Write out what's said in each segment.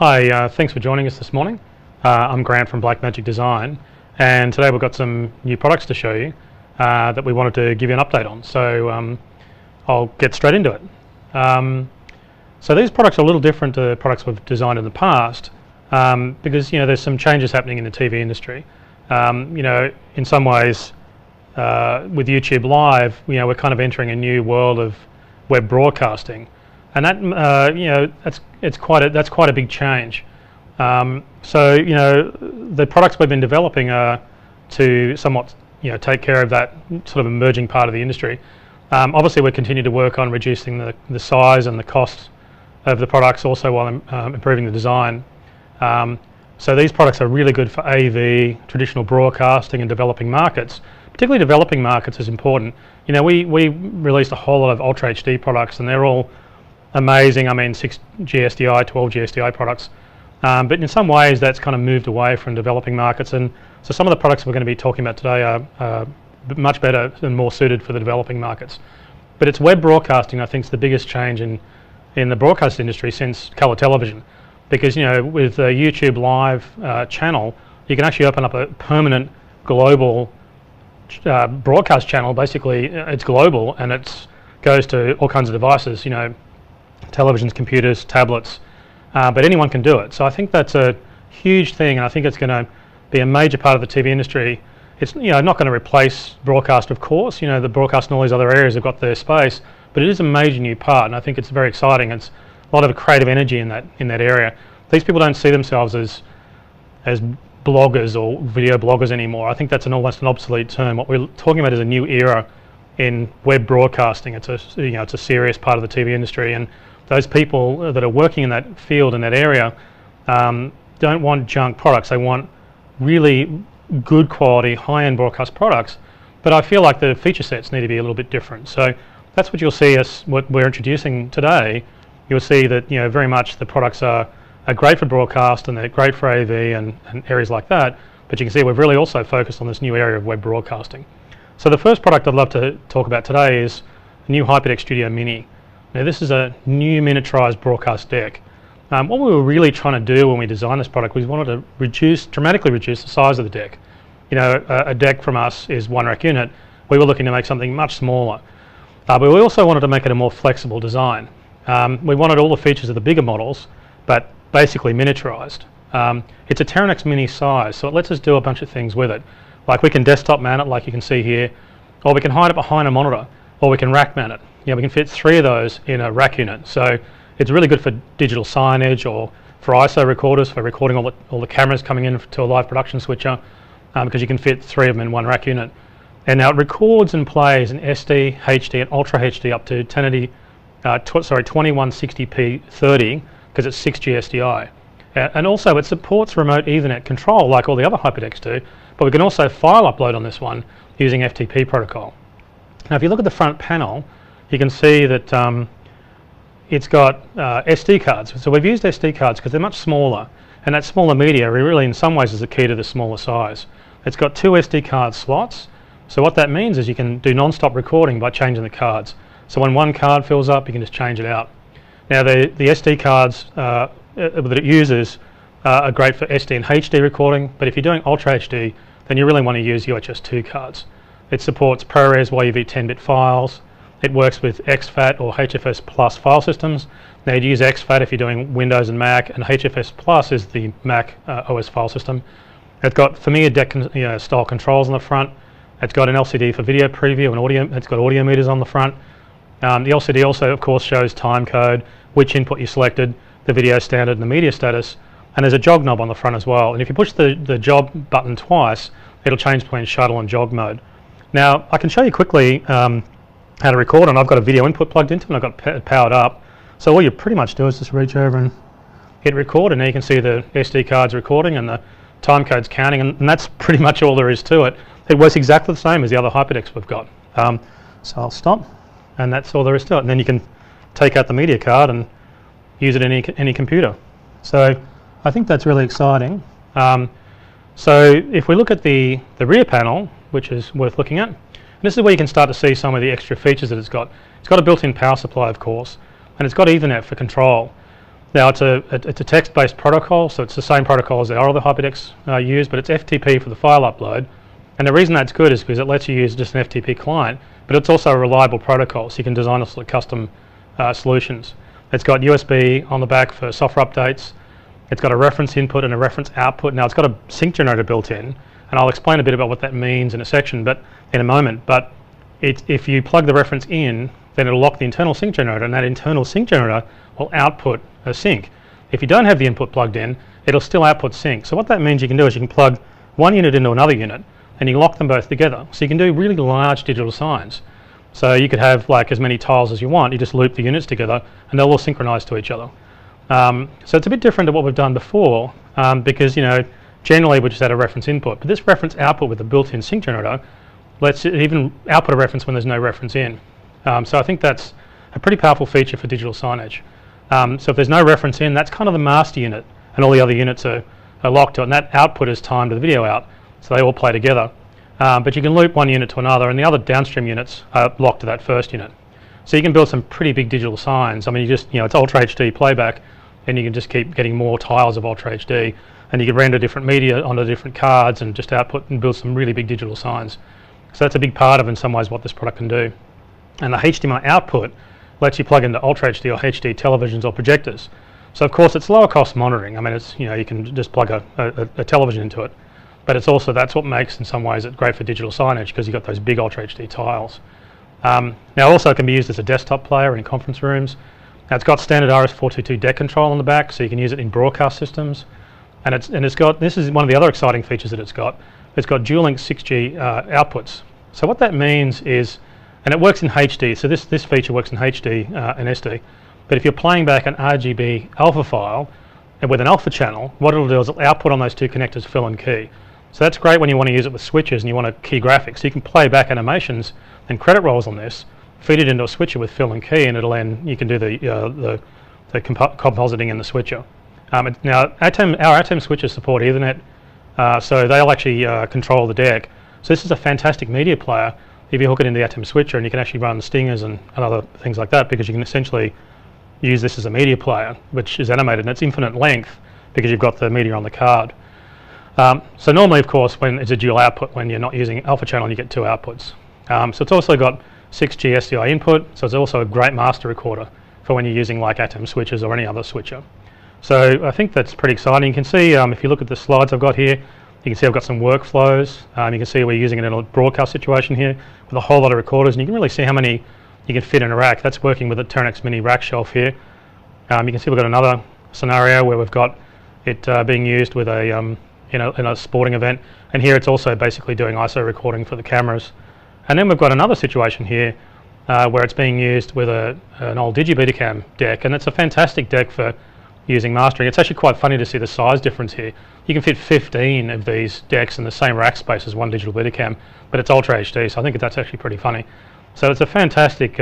Hi, thanks for joining us this morning. I'm Grant from Blackmagic Design, and today we've got some new products to show you that we wanted to give you an update on. So I'll get straight into it. So these products are a little different to products we've designed in the past because there's some changes happening in the TV industry. In some ways, with YouTube Live, we're kind of entering a new world of web broadcasting, and that that's quite a big change. So the products we've been developing are to somewhat take care of that sort of emerging part of the industry. Obviously, we continue to work on reducing the size and the cost of the products, also while improving the design. So these products are really good for AV, traditional broadcasting, and developing markets. Particularly developing markets is important. We released a whole lot of Ultra HD products, and they're all amazing. I mean, 6 GSDI, 12 GSDI products. But in some ways, that's kind of moved away from developing markets, and so some of the products we're going to be talking about today are much better and more suited for the developing markets. But it's web broadcasting, I think, is the biggest change in the broadcast industry since colour television, because with a YouTube Live channel, you can actually open up a permanent global broadcast channel. Basically, it's global and it goes to all kinds of devices, televisions, computers, tablets, but anyone can do it. So I think that's a huge thing, and I think it's going to be a major part of the TV industry. It's not going to replace broadcast, of course. The broadcast and all these other areas have got their space, but it is a major new part, and I think it's very exciting. It's a lot of creative energy in that area. These people don't see themselves as bloggers or video bloggers anymore. I think that's almost an obsolete term. What we're talking about is a new era in web broadcasting. It's a serious part of the TV industry, and those people that are working in that field, in that area, don't want junk products. They want really good quality, high-end broadcast products. But I feel like the feature sets need to be a little bit different. So that's what you'll see what we're introducing today. You'll see that very much the products are great for broadcast, and they're great for AV and areas like that. But you can see we've really also focused on this new area of web broadcasting. So the first product I'd love to talk about today is the new HyperDeck Studio Mini. Now this is a new miniaturized broadcast deck. What we were really trying to do when we designed this product was we wanted to dramatically reduce the size of the deck. A deck from us is 1 rack unit. We were looking to make something much smaller. But we also wanted to make it a more flexible design. We wanted all the features of the bigger models, but basically miniaturized. It's a Terranex Mini size, so it lets us do a bunch of things with it. Like we can desktop mount it, like you can see here, or we can hide it behind a monitor, or we can rack mount it. We can fit 3 of those in a rack unit. So it's really good for digital signage or for ISO recorders, for recording all the cameras coming in to a live production switcher, because you can fit 3 of them in 1 rack unit. And now it records and plays in SD, HD, and Ultra HD up to 2160p 30, because it's 6 GSDI. And also it supports remote Ethernet control like all the other HyperDecks do, but we can also file upload on this one using FTP protocol. Now if you look at the front panel, you can see that it's got SD cards. So we've used SD cards because they're much smaller, and that smaller media really in some ways is the key to the smaller size. It's got 2 SD card slots, so what that means is you can do non-stop recording by changing the cards. So when one card fills up, you can just change it out. Now the SD cards that it uses are great for SD and HD recording, but if you're doing Ultra HD, then you really want to use UHS 2 cards. It supports ProRes YUV 10-bit files. It works with exFAT or HFS Plus file systems. Now you'd use exFAT if you're doing Windows and Mac, and HFS Plus is the Mac OS file system. It's got familiar deck style controls on the front. It's got an LCD for video preview and audio. It's got audio meters on the front. The LCD also, of course, shows time code, which input you selected, the video standard, and the media status. And there's a jog knob on the front as well. And if you push the jog button twice, it'll change between shuttle and jog mode. Now I can show you quickly how to record, and I've got a video input plugged into it, and I've got it powered up. So all you pretty much do is just reach over and hit record, and now you can see the SD cards recording and the time codes counting, and that's pretty much all there is to it. It works exactly the same as the other HyperDecks we've got. So I'll stop, and that's all there is to it. And then you can take out the media card and use it in any computer. So I think that's really exciting. So if we look at the rear panel, which is worth looking at, this is where you can start to see some of the extra features that it's got. It's got a built-in power supply, of course, and it's got Ethernet for control. Now it's a text-based protocol, so it's the same protocol as our other hyperdecs use, but it's FTP for the file upload. And the reason that's good is because it lets you use just an FTP client, but it's also a reliable protocol, so you can design a custom solutions. It's got USB on the back for software updates. It's got a reference input and a reference output. Now it's got a sync generator built in, and I'll explain a bit about what that means in a moment. But if you plug the reference in, then it'll lock the internal sync generator, and that internal sync generator will output a sync. If you don't have the input plugged in, it'll still output sync. So what that means you can do is you can plug one unit into another unit, and you lock them both together. So you can do really large digital signs. So you could have like as many tiles as you want. You just loop the units together, and they'll all synchronize to each other. So it's a bit different to what we've done before, because generally we just add a reference input. But this reference output with the built-in sync generator lets it even output a reference when there's no reference in. So I think that's a pretty powerful feature for digital signage. So if there's no reference in, that's kind of the master unit, and all the other units are locked to it, and that output is timed to the video out, so they all play together. But you can loop one unit to another, and the other downstream units are locked to that first unit. So you can build some pretty big digital signs. I mean, it's Ultra HD playback, and you can just keep getting more tiles of Ultra HD, and you can render different media onto different cards and just output and build some really big digital signs. So that's a big part of, in some ways, what this product can do. And the HDMI output lets you plug into Ultra HD or HD televisions or projectors. So of course it's lower cost monitoring. I mean, it's you can just plug a television into it, but it's also, that's what makes in some ways it great for digital signage, because you've got those big Ultra HD tiles. Now also it can be used as a desktop player in conference rooms. Now it's got standard RS422 deck control on the back, so you can use it in broadcast systems. And it's got, this is one of the other exciting features that it's got dual link 6G outputs. So what that means is, and it works in HD, so this feature works in HD and SD, but if you're playing back an RGB alpha file and with an alpha channel, what it'll do is it'll output on those two connectors fill and key. So that's great when you want to use it with switches and you want to key graphics. So you can play back animations and credit rolls on this, feed it into a switcher with fill and key, and you can do the compositing in the switcher. Now our ATEM switches support Ethernet, so they'll actually control the deck. So this is a fantastic media player if you hook it into the ATEM switcher, and you can actually run stingers and other things like that, because you can essentially use this as a media player, which is animated, and it's infinite length because you've got the media on the card. So normally, of course, when it's a dual output, when you're not using alpha channel, you get two outputs. So it's also got 6G SDI input, so it's also a great master recorder for when you're using like ATEM switches or any other switcher. So I think that's pretty exciting. You can see, if you look at the slides I've got here, you can see I've got some workflows. You can see we're using it in a broadcast situation here with a whole lot of recorders, and you can really see how many you can fit in a rack. That's working with a Teranex Mini rack shelf here. You can see we've got another scenario where we've got it being used with a in a sporting event, and here it's also basically doing ISO recording for the cameras. And then we've got another situation here where it's being used with an old Digibetacam deck, and it's a fantastic deck for using mastering. It's actually quite funny to see the size difference here. You can fit 15 of these decks in the same rack space as one digital Betacam, but it's Ultra HD, so I think that's actually pretty funny. So it's a fantastic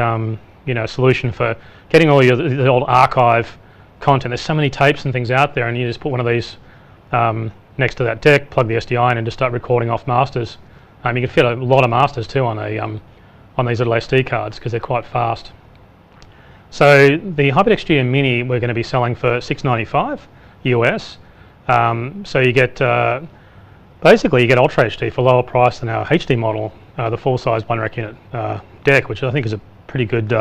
solution for getting all the old archive content. There's so many tapes and things out there, and you just put one of these next to that deck, plug the SDI in, and just start recording off masters. You can fit a lot of masters too on these little SD cards, because they're quite fast. So the HyperDeck Studio Mini we're going to be selling for $695 US. So you get basically you get Ultra HD for lower price than our HD model, the full-size one rack unit deck, which I think is a pretty good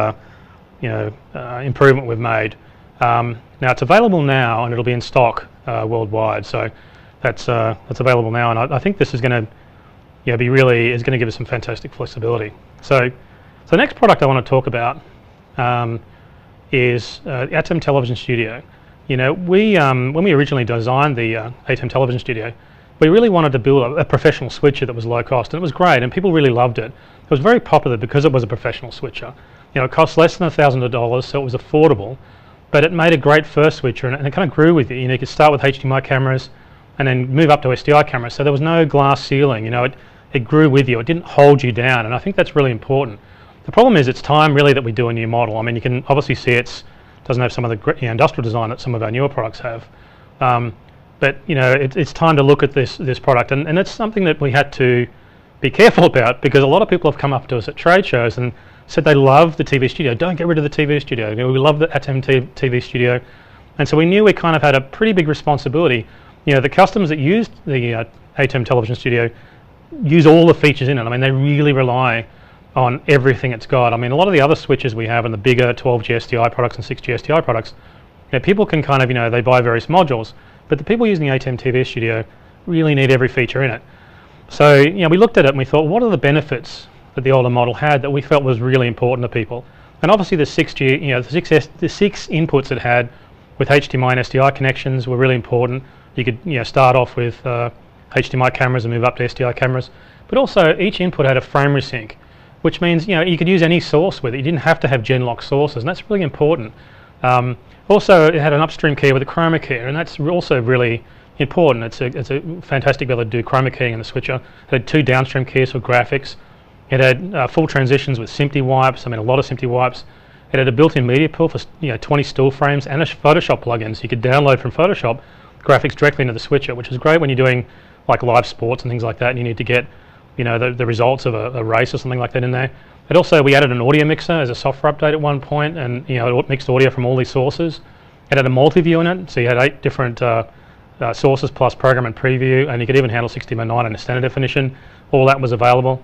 improvement we've made. Now it's available now, and it'll be in stock worldwide. So that's available now, and I think this is going to is going to give us some fantastic flexibility. So the next product I want to talk about is ATEM Television Studio. When we originally designed the ATEM Television Studio, we really wanted to build a professional switcher that was low cost, and it was great, and people really loved it. It was very popular because it was a professional switcher. It cost less than $1,000, so it was affordable, but it made a great first switcher, and it kind of grew with you. You could start with HDMI cameras and then move up to SDI cameras, so there was no glass ceiling. It grew with you. It didn't hold you down, and I think that's really important. The problem is it's time really that we do a new model. I mean, you can obviously see it doesn't have some of the industrial design that some of our newer products have, but it's time to look at this product, and it's something that we had to be careful about, because a lot of people have come up to us at trade shows and said they love the TV studio. Don't get rid of the TV studio. We love the ATEM TV studio. And so we knew we kind of had a pretty big responsibility. You know, the customers that used the ATEM Television Studio use all the features in it. I mean, they really rely on everything it's got. I mean, a lot of the other switches we have in the bigger 12G SDI products and 6G SDI products, you know, people can kind of, you know, they buy various modules, but the people using the ATEM TV Studio really need every feature in it. So, you know, we looked at it and we thought, what are the benefits that the older model had that we felt was really important to people? And obviously the 6G, you know, the six inputs it had with HDMI and SDI connections were really important. You could, you know, start off with HDMI cameras and move up to SDI cameras, but also each input had a frame resync, which means, you know, you could use any source with it. You didn't have to have Genlock sources, and that's really important. Also, it had an upstream key with a chroma key, and that's also really important. It's a fantastic ability to do chroma keying in the switcher. It had 2 downstream keys for graphics. It had full transitions with SMPTE wipes. I mean, a lot of SMPTE wipes. It had a built-in media pool for, you know, 20 still frames and a Photoshop plugin, so you could download from Photoshop graphics directly into the switcher, which is great when you're doing like live sports and things like that, and you need to get, you know, the results of a race or something like that in there. It also, we added an audio mixer as a software update at one point, and, you know, it mixed audio from all these sources. It had a multi-view in it, so you had 8 different sources plus program and preview, and you could even handle 16:9 in a standard definition. All that was available.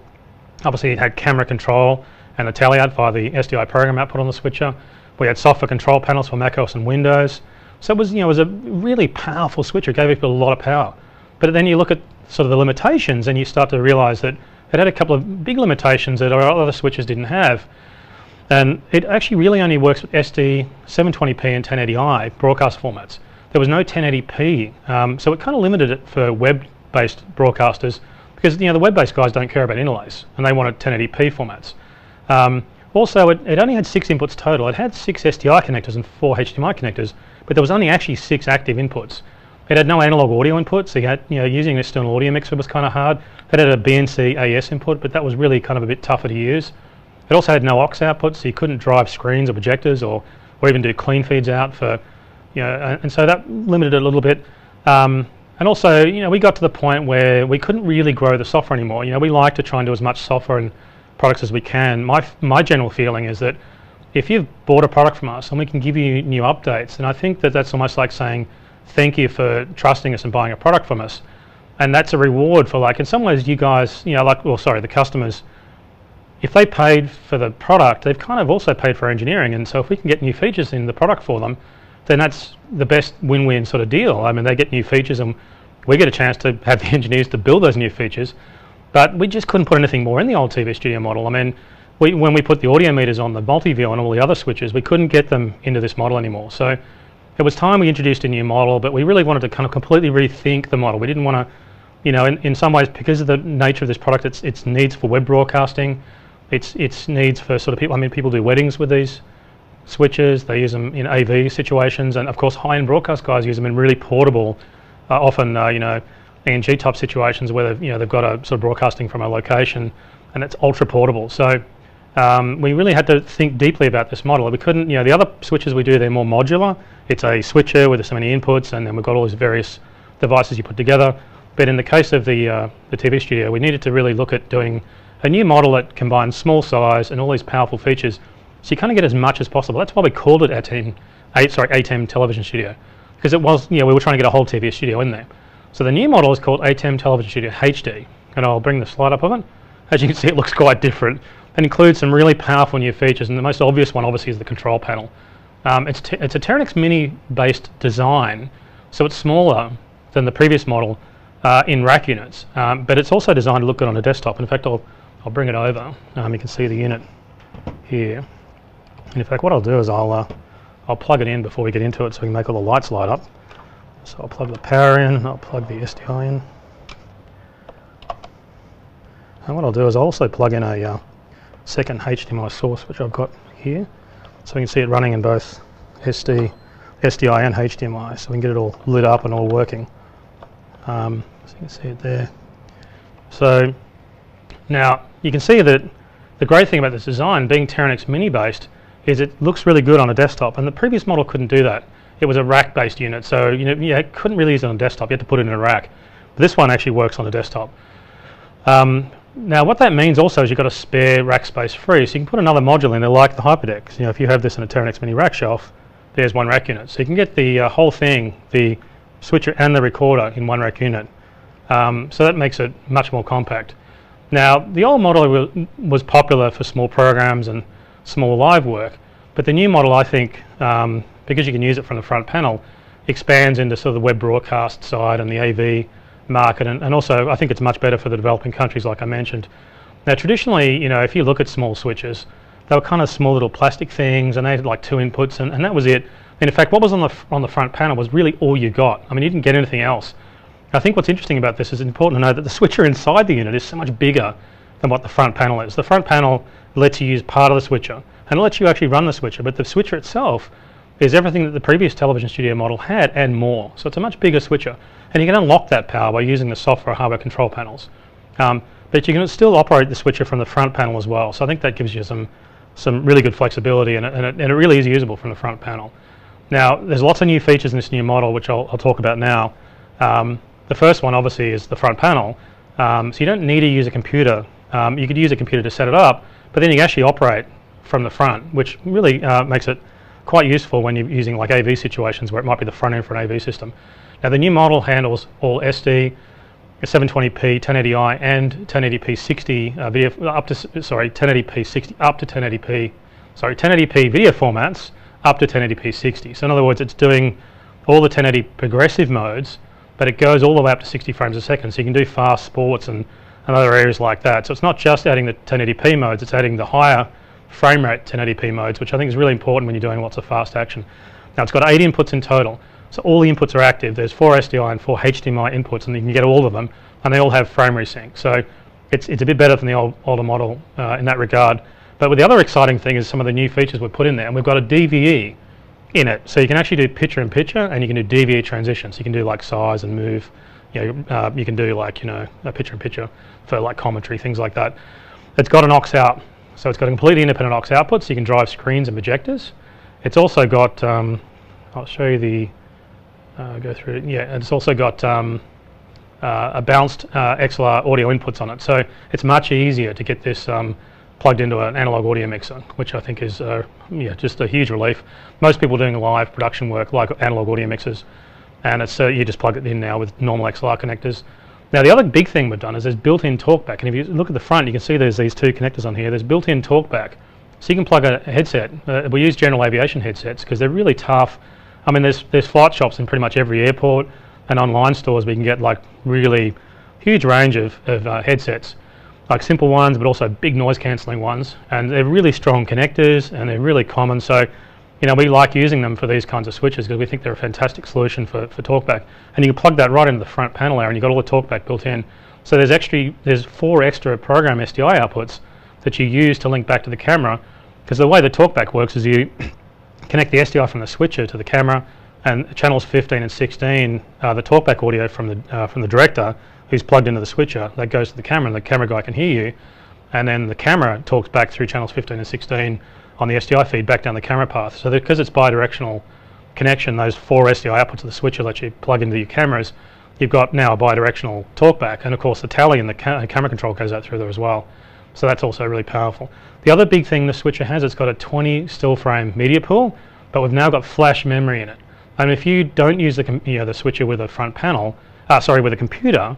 Obviously, it had camera control and a tally out via the SDI program output on the switcher. We had software control panels for macOS and Windows. So it was, you know, it was a really powerful switcher. It gave people a lot of power. But then you look at sort of the limitations, and you start to realize that it had a couple of big limitations that our other switches didn't have. And it actually really only works with SD, 720p and 1080i broadcast formats. There was no 1080p, so it kind of limited it for web-based broadcasters, because, you know, the web-based guys don't care about interlace, and they wanted 1080p formats. Also, it only had 6 inputs total. It had 6 SDI connectors and 4 HDMI connectors, but there was only actually 6 active inputs. It had no analog audio input, so you had, you know, using an external audio mixer was kind of hard. It had a BNC AES input, but that was really kind of a bit tougher to use. It also had no aux output, so you couldn't drive screens or projectors or even do clean feeds out for, you know, and so that limited it a little bit. And also, you know, we got to the point where we couldn't really grow the software anymore. You know, we like to try and do as much software and products as we can. My general feeling is that if you've bought a product from us and we can give you new updates, and I think that that's almost like saying thank you for trusting us and buying a product from us, and that's a reward for, like, in some ways you guys, you know, like, well, sorry, the customers, if they paid for the product, they've kind of also paid for engineering, and so if we can get new features in the product for them, then that's the best win-win sort of deal. I mean, they get new features and we get a chance to have the engineers to build those new features, but we just couldn't put anything more in the old TV Studio model. I mean, when we put the audio meters on the multi-view and all the other switches, we couldn't get them into this model anymore. So it was time we introduced a new model, but we really wanted to kind of completely rethink the model. We didn't want to, you know, in some ways, because of the nature of this product, its needs for web broadcasting, its needs for sort of people, I mean, people do weddings with these switches, they use them in AV situations, and of course high-end broadcast guys use them in really portable, often, you know, ENG type situations where they've got a sort of broadcasting from a location, and it's ultra portable. So we really had to think deeply about this model. We couldn't, you know, the other switches we do, they're more modular. It's a switcher with so many inputs, and then we've got all these various devices you put together. But in the case of the TV Studio, we needed to really look at doing a new model that combines small size and all these powerful features, so you kind of get as much as possible. That's why we called it ATEM Television Studio, because it was, you know, we were trying to get a whole TV studio in there. So the new model is called ATEM Television Studio HD, and I'll bring the slide up of it. As you can see, it looks quite different. It includes some really powerful new features, and the most obvious one obviously is the control panel. It's a Teranex Mini based design, so it's smaller than the previous model in rack units, but it's also designed to look good on a desktop. In fact, I'll bring it over. You can see the unit here. And in fact, what I'll do is I'll plug it in before we get into it so we can make all the lights light up. So I'll plug the power in, I'll plug the SDI in. And what I'll do is I'll also plug in a second HDMI source, which I've got here. So we can see it running in both SDI and HDMI, so we can get it all lit up and all working. So you can see it there. So now you can see that the great thing about this design, being Teranex Mini based, is it looks really good on a desktop, and the previous model couldn't do that. It was a rack based unit, so it couldn't really use it on a desktop. You had to put it in a rack. But this one actually works on a desktop. Now what that means also is you've got a spare rack space free, so you can put another module in there like the HyperDeck. If you have this in a Teranex Mini rack shelf, there's one rack unit. So you can get the whole thing, the switcher and the recorder in one rack unit. So that makes it much more compact. Now, the old model was popular for small programs and small live work, but the new model, I think, because you can use it from the front panel, expands into sort of the web broadcast side and the AV market, and also I think it's much better for the developing countries, like I mentioned. Now, traditionally, you know, if you look at small switches, they were kind of small little plastic things, and they had like 2 inputs, and that was it. And in fact, what was on the front panel was really all you got. I mean, you didn't get anything else. I think what's interesting about this is it's important to know that the switcher inside the unit is so much bigger than what the front panel is. The front panel lets you use part of the switcher, and it lets you actually run the switcher, but the switcher itself is everything that the previous television studio model had and more. So it's a much bigger switcher, and you can unlock that power by using the software hardware control panels. But you can still operate the switcher from the front panel as well. So I think that gives you some really good flexibility, and it really is usable from the front panel. Now, there's lots of new features in this new model, which I'll talk about now. The first one, obviously, is the front panel. So you don't need to use a computer. You could use a computer to set it up, but then you can actually operate from the front, which really makes it quite useful when you're using like AV situations where it might be the front end for an AV system. Now, the new model handles all SD, 720p, 1080i, and 1080p 60 video 1080p 60 up to 1080p video formats up to 1080p 60. So in other words, it's doing all the 1080 progressive modes, but it goes all the way up to 60 frames a second. So you can do fast sports and other areas like that. So it's not just adding the 1080p modes; it's adding the higher frame rate 1080p modes, which I think is really important when you're doing lots of fast action. Now, it's got 8 inputs in total. So all the inputs are active. There's 4 SDI and 4 HDMI inputs, and you can get all of them, and they all have frame resync. So it's a bit better than the older model in that regard. But with the other exciting thing is some of the new features we've put in there, and we've got a DVE in it. So you can actually do picture-in-picture, and you can do DVE transitions. You can do like size and move. You know, you can do like, you know, a picture-in-picture for like commentary, things like that. It's got an aux out, so it's got a completely independent aux output, so you can drive screens and projectors. It's also got, I'll show you the. Go through it. Yeah, and it's also got a bounced XLR audio inputs on it, so it's much easier to get this plugged into an analog audio mixer, which I think is just a huge relief. Most people doing live production work like analog audio mixers, and it's you just plug it in now with normal XLR connectors. Now, the other big thing we've done is there's built-in talkback, and if you look at the front, you can see there's these 2 connectors on here. There's built-in talkback, so you can plug a headset. We use general aviation headsets because they're really tough. I mean, there's flight shops in pretty much every airport, and online stores we can get like really huge range of headsets, like simple ones, but also big noise cancelling ones, and they're really strong connectors, and they're really common. So, you know, we like using them for these kinds of switches because we think they're a fantastic solution for talkback. And you can plug that right into the front panel there, and you've got all the talkback built in. So there's 4 extra program SDI outputs that you use to link back to the camera, because the way the talkback works is you connect the SDI from the switcher to the camera, and channels 15 and 16 the talkback audio from the director, who's plugged into the switcher. That goes to the camera, and the camera guy can hear you, and then the camera talks back through channels 15 and 16 on the SDI feed back down the camera path. So because it's bi-directional connection, those 4 SDI outputs of the switcher let you plug into your cameras. You've got now a bi-directional talkback, and of course the tally and the camera control goes out through there as well. So that's also really powerful. The other big thing the switcher has, it's got a 20 still frame media pool, but we've now got flash memory in it. And if you don't use the switcher with a front panel, with a computer,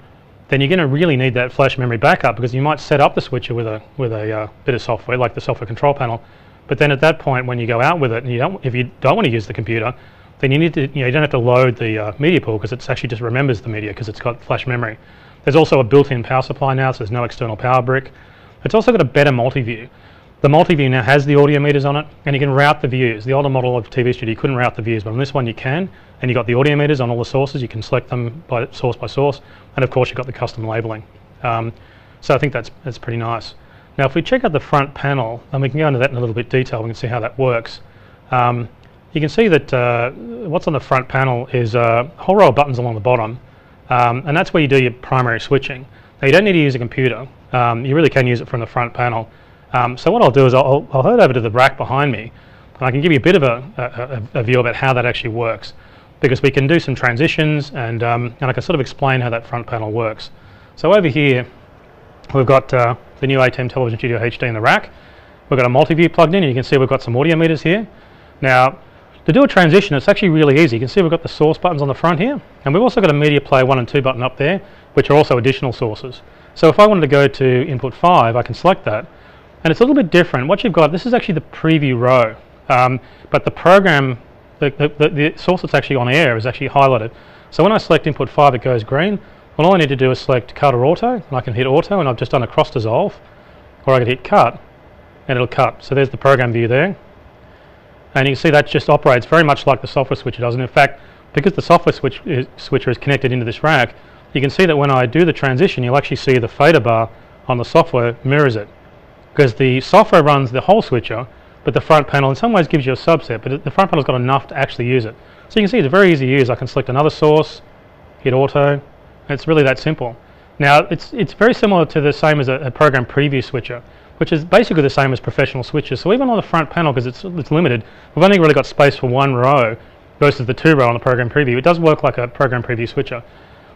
then you're going to really need that flash memory backup, because you might set up the switcher with a bit of software, like the software control panel. But then at that point, when you go out with it, and if you don't want to use the computer, then you need to, you don't have to load the media pool, because it actually just remembers the media because it's got flash memory. There's also a built-in power supply now, so there's no external power brick. It's also got a better multi-view. The multi-view now has the audio meters on it, and you can route the views. The older model of TV Studio you couldn't route the views, but on this one you can, and you've got the audio meters on all the sources. You can select them by source, and of course you've got the custom labeling. So I think that's pretty nice. Now, if we check out the front panel, and we can go into that in a little bit detail, we can see how that works. You can see that what's on the front panel is a whole row of buttons along the bottom, and that's where you do your primary switching. Now, you don't need to use a computer. You really can use it from the front panel. So what I'll do is I'll head over to the rack behind me, and I can give you a bit of a view about how that actually works, because we can do some transitions, and I can sort of explain how that front panel works. So over here, we've got the new ATEM Television Studio HD in the rack. We've got a multi-view plugged in, and you can see we've got some audio meters here. Now, To do a transition, it's actually really easy. You can see we've got the source buttons on the front here, and we've also got a media player 1 and 2 button up there, which are also additional sources. So if I wanted to go to input 5, I can select that, and it's a little bit different. What you've got, this is actually the preview row, but the program, the source that's actually on air is actually highlighted. So when I select input 5, it goes green. Well, all I need to do is select cut or auto, and I can hit auto, and I've just done a cross dissolve, or I can hit cut, and it'll cut. So there's the program view there. And you can see that just operates very much like the software switcher does. And in fact, because the software switcher is connected into this rack, you can see that when I do the transition, you'll actually see the fader bar on the software mirrors it. Because the software runs the whole switcher, but the front panel in some ways gives you a subset, but the front panel's got enough to actually use it. So you can see it's very easy to use. I can select another source, hit auto, and it's really that simple. Now, it's very similar to the same as a program preview switcher, which is basically the same as professional switches. So even on the front panel, because it's limited, we've only really got space for 1 row versus the 2 row on the program preview. It does work like a program preview switcher.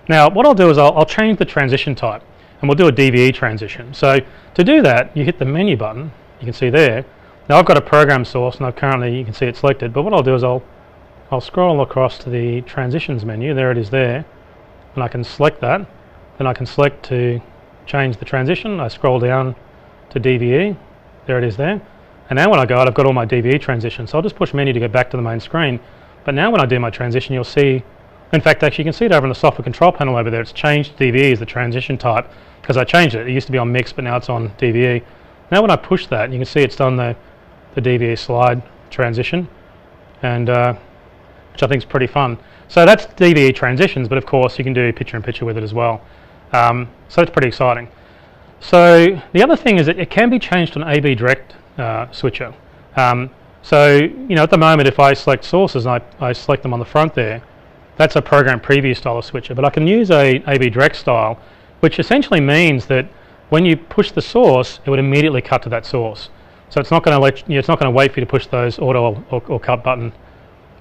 Now what I'll do is I'll change the transition type, and we'll do a DVE transition. So to do that, you hit the menu button, you can see there. Now I've got a program source, and you can see it selected, but what I'll do is I'll scroll across to the transitions menu, there it is there, and I can select that. Then I can select to change the transition. I scroll down to DVE, there it is there, and now when I go out, I've got all my DVE transitions. So I'll just push menu to go back to the main screen. But now when I do my transition, you'll see, in fact actually you can see it over in the software control panel over there, it's changed DVE as the transition type, because I changed it. It used to be on mix, but now it's on DVE. Now when I push that, you can see it's done the DVE slide transition, and which I think is pretty fun. So that's DVE transitions, but of course you can do picture-in-picture with it as well. So it's pretty exciting. So the other thing is that it can be changed to an AB direct switcher. So at the moment, if I select sources and I select them on the front there, that's a program preview style of switcher. But I can use a AB direct style, which essentially means that when you push the source, it would immediately cut to that source. So it's not going to it's not going to wait for you to push those auto or cut button.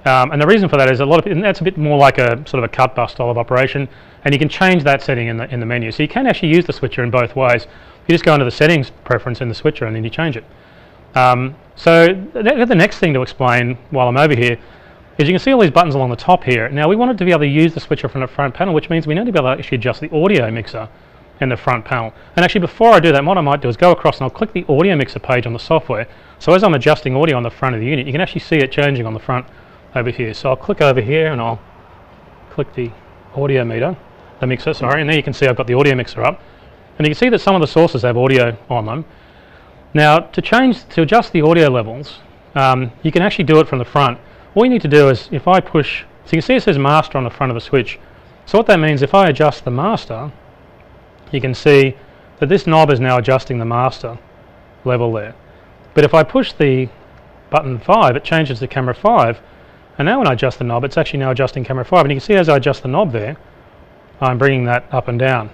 And the reason for that is that's a bit more like a sort of a cut bus style of operation, and you can change that setting in the menu. So you can actually use the switcher in both ways. You just go into the settings preference in the switcher and then you change it. So the next thing to explain while I'm over here is you can see all these buttons along the top here. Now we wanted to be able to use the switcher from the front panel, which means we need to be able to actually adjust the audio mixer in the front panel. And actually before I do that, what I might do is go across and I'll click the audio mixer page on the software. So as I'm adjusting audio on the front of the unit, you can actually see it changing on the front over here. So I'll click over here and I'll click the audio meter, the mixer, sorry, and there you can see I've got the audio mixer up. And you can see that some of the sources have audio on them. Now to adjust the audio levels, you can actually do it from the front. All you need to do is if I push, so you can see it says master on the front of the switch. So what that means, if I adjust the master, you can see that this knob is now adjusting the master level there. But if I push the button 5, it changes to camera 5. And now when I adjust the knob, it's actually now adjusting camera 5. And you can see as I adjust the knob there, I'm bringing that up and down.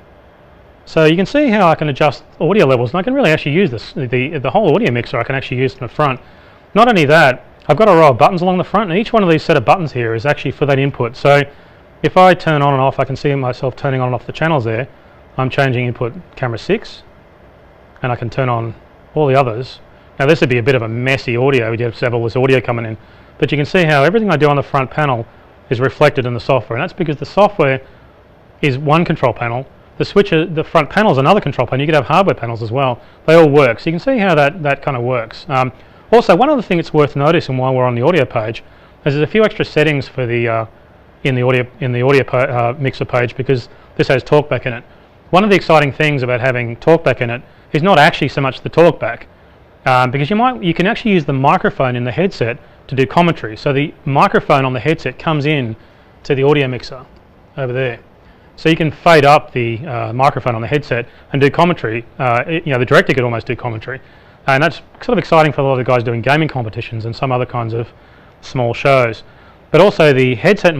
So you can see how I can adjust audio levels, and I can really actually use this, the whole audio mixer I can actually use from the front. Not only that, I've got a row of buttons along the front, and each one of these set of buttons here is actually for that input. So if I turn on and off, I can see myself turning on and off the channels there. I'm changing input camera 6, and I can turn on all the others. Now this would be a bit of a messy audio, we'd have to have all this audio coming in. But you can see how everything I do on the front panel is reflected in the software, and that's because the software is one control panel. The switcher, the front panel is another control panel. You could have hardware panels as well. They all work. So you can see how that kind of works. Also, one other thing that's worth noticing while we're on the audio page is there's a few extra settings for the in the audio mixer page, because this has talkback in it. One of the exciting things about having talkback in it is not actually so much the talkback, because you can actually use the microphone in the headset to do commentary. So the microphone on the headset comes in to the audio mixer over there. So you can fade up the microphone on the headset and do commentary. The director could almost do commentary. And that's sort of exciting for a lot of the guys doing gaming competitions and some other kinds of small shows. But also the headset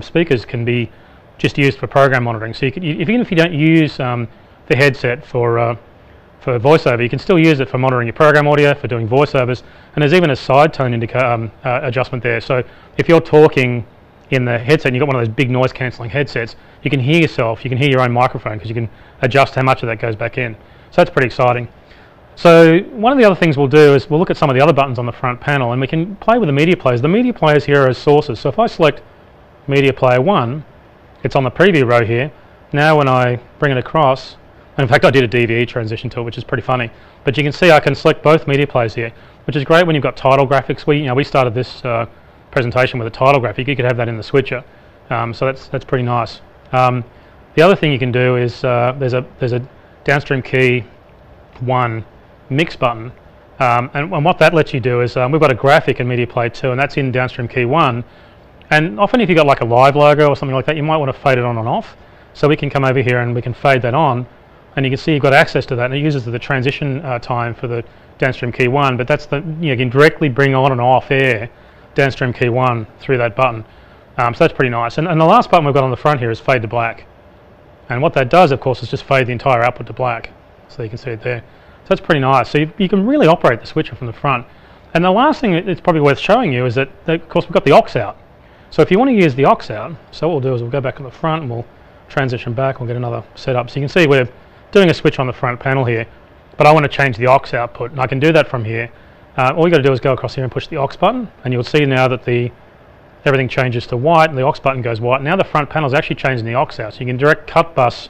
speakers can be just used for program monitoring. So even if you don't use the headset for voiceover, you can still use it for monitoring your program audio, for doing voiceovers, and there's even a side tone adjustment there. So if you're talking in the headset and you've got one of those big noise cancelling headsets, you can hear yourself, you can hear your own microphone, because you can adjust how much of that goes back in. So that's pretty exciting. So one of the other things we'll do is we'll look at some of the other buttons on the front panel, and we can play with the media players. The media players here are as sources. So if I select media player 1, it's on the preview row here. Now when I bring it across, and in fact I did a DVE transition to it, which is pretty funny, but you can see I can select both media players here, which is great when you've got title graphics. We started this presentation with a title graphic. You could have that in the switcher, so that's pretty nice. The other thing you can do is there's a downstream key 1 mix button, and what that lets you do is we've got a graphic in media player 2, and that's in downstream key 1. And often if you've got like a live logo or something like that, you might want to fade it on and off. So we can come over here and we can fade that on, and you can see you've got access to that, and it uses the transition time for the downstream key 1, but that's you can directly bring on and off air downstream key 1 through that button. So that's pretty nice. And the last button we've got on the front here is fade to black. And what that does, of course, is just fade the entire output to black. So you can see it there. So that's pretty nice. So you can really operate the switcher from the front. And the last thing that's probably worth showing you is that of course, we've got the aux out. So if you want to use the aux out, so what we'll do is we'll go back to the front and we'll transition back, we'll get another setup. So you can see we're doing a switch on the front panel here, but I want to change the aux output, and I can do that from here. All you got to do is go across here and push the aux button, and you'll see now that everything changes to white, and the aux button goes white. Now the front panel is actually changing the aux out, so you can direct cut bus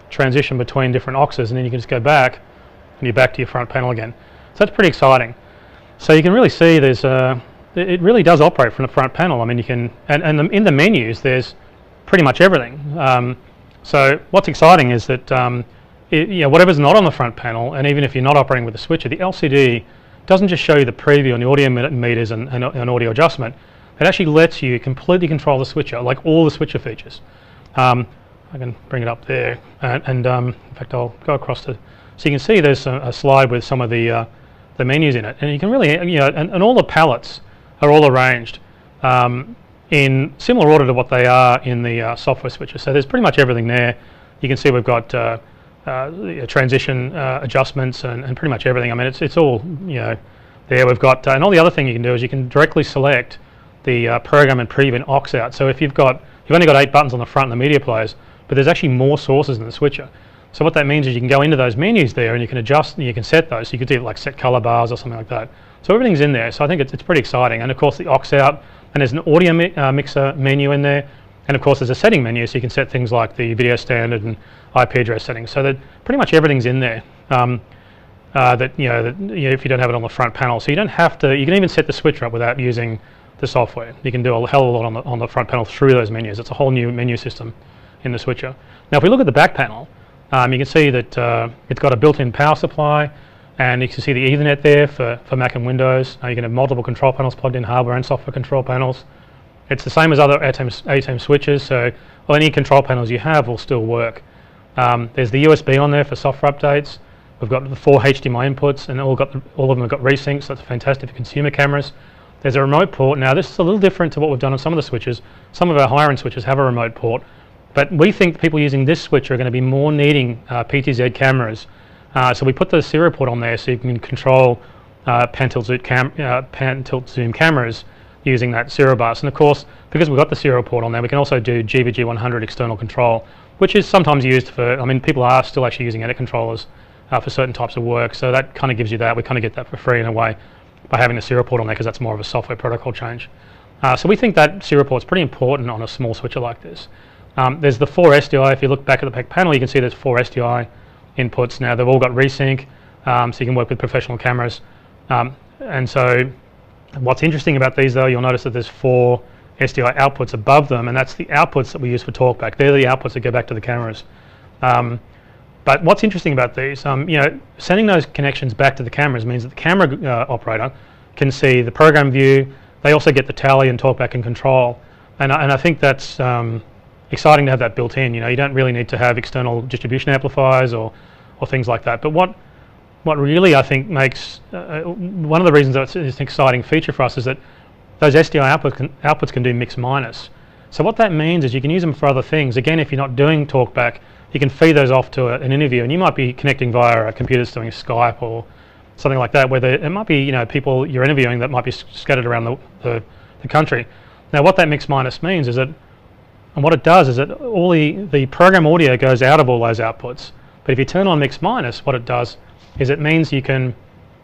transition between different auxes, and then you can just go back, and you're back to your front panel again. So that's pretty exciting. So you can really see it really does operate from the front panel. I mean, you can, in the menus, there's pretty much everything. So what's exciting is that whatever's not on the front panel, and even if you're not operating with the switcher, the LCD doesn't just show you the preview and the audio meters and audio adjustment. It actually lets you completely control the switcher, like all the switcher features. I can bring it up there, and in fact I'll go across to, so you can see there's a slide with some of the menus in it, and you can really, and all the palettes are all arranged in similar order to what they are in the software switcher. So there's pretty much everything there. You can see we've got transition adjustments and pretty much everything. I mean, it's all there. We've got and all the other thing you can do is you can directly select the program and preview and aux out. So if you've only got 8 buttons on the front and the media players, but there's actually more sources in the switcher. So what that means is you can go into those menus there and you can adjust and you can set those. So you could do like set color bars or something like that. So everything's in there. So I think it's pretty exciting. And of course the aux out, and there's an audio mixer menu in there, and of course there's a setting menu, so you can set things like the video standard and IP address settings. So that pretty much everything's in there. If you don't have it on the front panel, so you don't have to. You can even set the switcher up without using the software. You can do a hell of a lot on the front panel through those menus. It's a whole new menu system in the switcher. Now, if we look at the back panel, you can see that it's got a built-in power supply, and you can see the Ethernet there for Mac and Windows. You can have multiple control panels plugged in, hardware and software control panels. It's the same as other ATEM switches, so any control panels you have will still work. There's the USB on there for software updates. We've got the 4 HDMI inputs, and all of them have got resyncs, so that's fantastic for consumer cameras. There's a remote port. Now, this is a little different to what we've done on some of the switches. Some of our higher-end switches have a remote port, but we think the people using this switcher are going to be more needing PTZ cameras. So we put the serial port on there so you can control pan tilt zoom cameras using that serial bus. And of course, because we've got the serial port on there, we can also do GVG100 external control, which is sometimes used for, people are still actually using edit controllers for certain types of work. So that kind of gives you that. We kind of get that for free in a way by having the serial port on there, because that's more of a software protocol change. So we think that serial port is pretty important on a small switcher like this. There's the 4 SDI. If you look back at the back panel, you can see there's 4 SDI inputs. Now they've all got resync, so you can work with professional cameras. And so what's interesting about these, though, you'll notice that there's 4 SDI outputs above them, and that's the outputs that we use for talkback. They're the outputs that go back to the cameras. But what's interesting about these, sending those connections back to the cameras means that the camera operator can see the program view. They also get the tally and talkback and control. And I think that's exciting to have that built in. You don't really need to have external distribution amplifiers or things like that. But what really I think makes one of the reasons that it's an exciting feature for us is that those SDI outputs can do mix minus. So what that means is you can use them for other things. Again, if you're not doing talkback, you can feed those off to an interview, and you might be connecting via a computer doing Skype or something like that, where it might be people you're interviewing that might be scattered around the country. Now, what that mix minus means is that, and what it does is that all the program audio goes out of all those outputs. But if you turn on mix minus, what it does is it means you can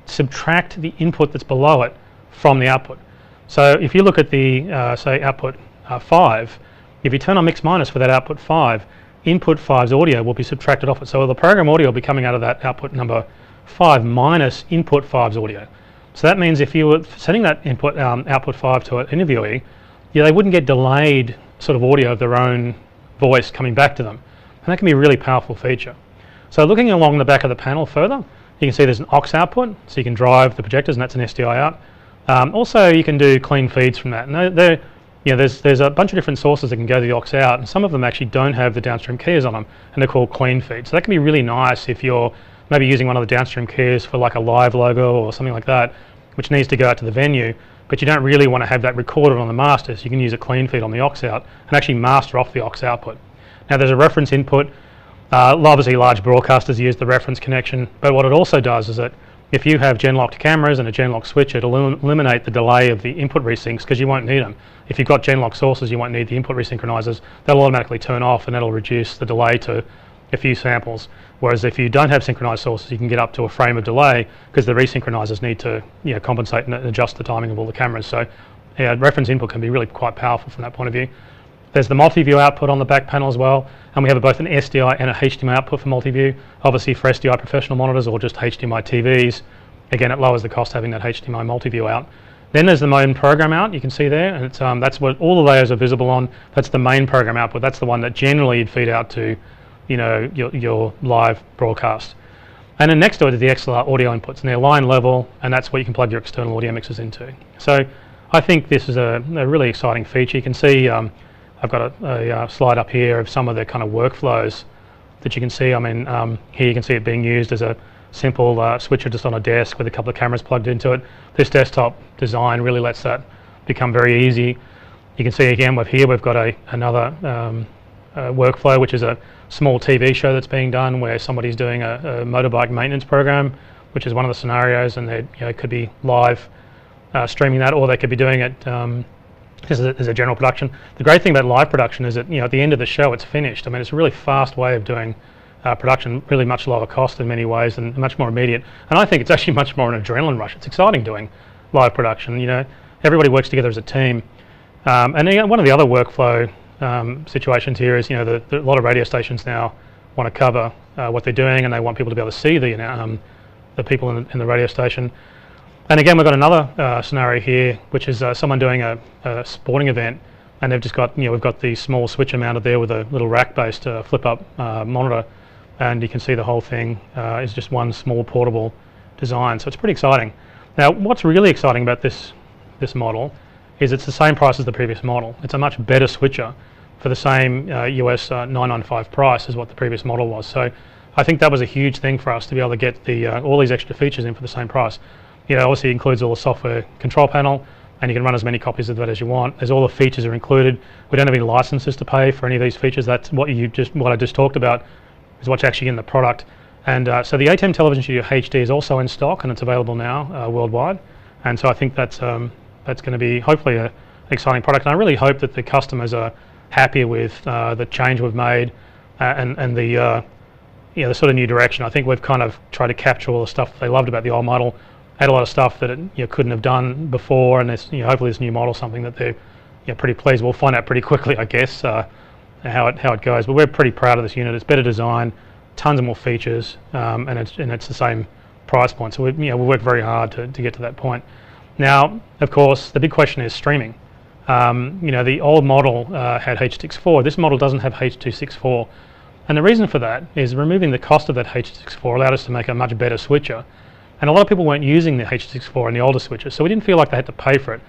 subtract the input that's below it from the output. So if you look at the, say, output 5, if you turn on mix minus for that output 5, input 5's audio will be subtracted off it. So the program audio will be coming out of that output number 5 minus input 5's audio. So that means if you were sending that input output 5 to an interviewee, they wouldn't get delayed sort of audio of their own voice coming back to them. And that can be a really powerful feature. So looking along the back of the panel further, you can see there's an aux output, so you can drive the projectors, and that's an SDI out. Also, you can do clean feeds from that. And there's a bunch of different sources that can go to the aux out, and some of them actually don't have the downstream keyers on them, and they're called clean feeds. So that can be really nice if you're maybe using one of the downstream keyers for like a live logo or something like that, which needs to go out to the venue, but you don't really want to have that recorded on the master, so you can use a clean feed on the aux out and actually master off the aux output. Now there's a reference input. Obviously large broadcasters use the reference connection, but what it also does is that if you have gen-locked cameras and a gen-locked switch, it'll eliminate the delay of the input resyncs because you won't need them. If you've got gen-locked sources, you won't need the input resynchronizers. They'll automatically turn off, and that'll reduce the delay to a few samples. Whereas if you don't have synchronized sources, you can get up to a frame of delay because the resynchronizers need to compensate and adjust the timing of all the cameras. So reference input can be really quite powerful from that point of view. There's the multi-view output on the back panel as well, and we have both an SDI and a HDMI output for multi-view. Obviously for SDI professional monitors or just HDMI TVs, again it lowers the cost having that HDMI multi-view out. Then there's the main program out, you can see there, and it's, that's what all the layers are visible on. That's the main program output. That's the one that generally you'd feed out to your live broadcast. And then next to it is the XLR audio inputs, and they're line level, and that's what you can plug your external audio mixers into. So I think this is a really exciting feature. You can see I've got a slide up here of some of the kind of workflows that you can see. I mean, here you can see it being used as a simple switcher just on a desk with a couple of cameras plugged into it. This desktop design really lets that become very easy. You can see again we've got another workflow, which is a small TV show that's being done where somebody's doing a motorbike maintenance program, which is one of the scenarios, and they could be live streaming that, or they could be doing it as a general production. The great thing about live production is that at the end of the show it's finished. I mean, it's a really fast way of doing production, really much lower cost in many ways and much more immediate. And I think it's actually much more an adrenaline rush. It's exciting doing live production. Everybody works together as a team. And one of the other workflow situations here is a lot of radio stations now want to cover what they're doing, and they want people to be able to see the people in the radio station. And again, we've got another scenario here, which is someone doing a sporting event, and they've just got we've got the small switcher mounted there with a little rack-based flip-up monitor, and you can see the whole thing is just one small portable design. So it's pretty exciting. Now, what's really exciting about this model is it's the same price as the previous model. It's a much better switcher for the same US 995 price as what the previous model was. So I think that was a huge thing for us to be able to get all these extra features in for the same price. Obviously it includes all the software control panel, and you can run as many copies of that as you want. There's all the features are included. We don't have any licenses to pay for any of these features. That's what I just talked about is what's actually in the product. And so the ATEM Television Studio HD is also in stock, and it's available now worldwide. And so I think that's going to be hopefully an exciting product. And I really hope that the customers are happy with the change we've made and the sort of new direction. I think we've kind of tried to capture all the stuff that they loved about the old model, add a lot of stuff that it couldn't have done before, and this, hopefully this new model is something that they're pretty pleased. We'll find out pretty quickly, I guess, how it goes. But we're pretty proud of this unit. It's better design, tons of more features, and it's the same price point. So we worked very hard to get to that point. Now, of course, the big question is streaming. The old model had H.264. This model doesn't have H.264, and the reason for that is removing the cost of that H.264 allowed us to make a much better switcher. And a lot of people weren't using the H.264 and the older switches, so we didn't feel like they had to pay for it.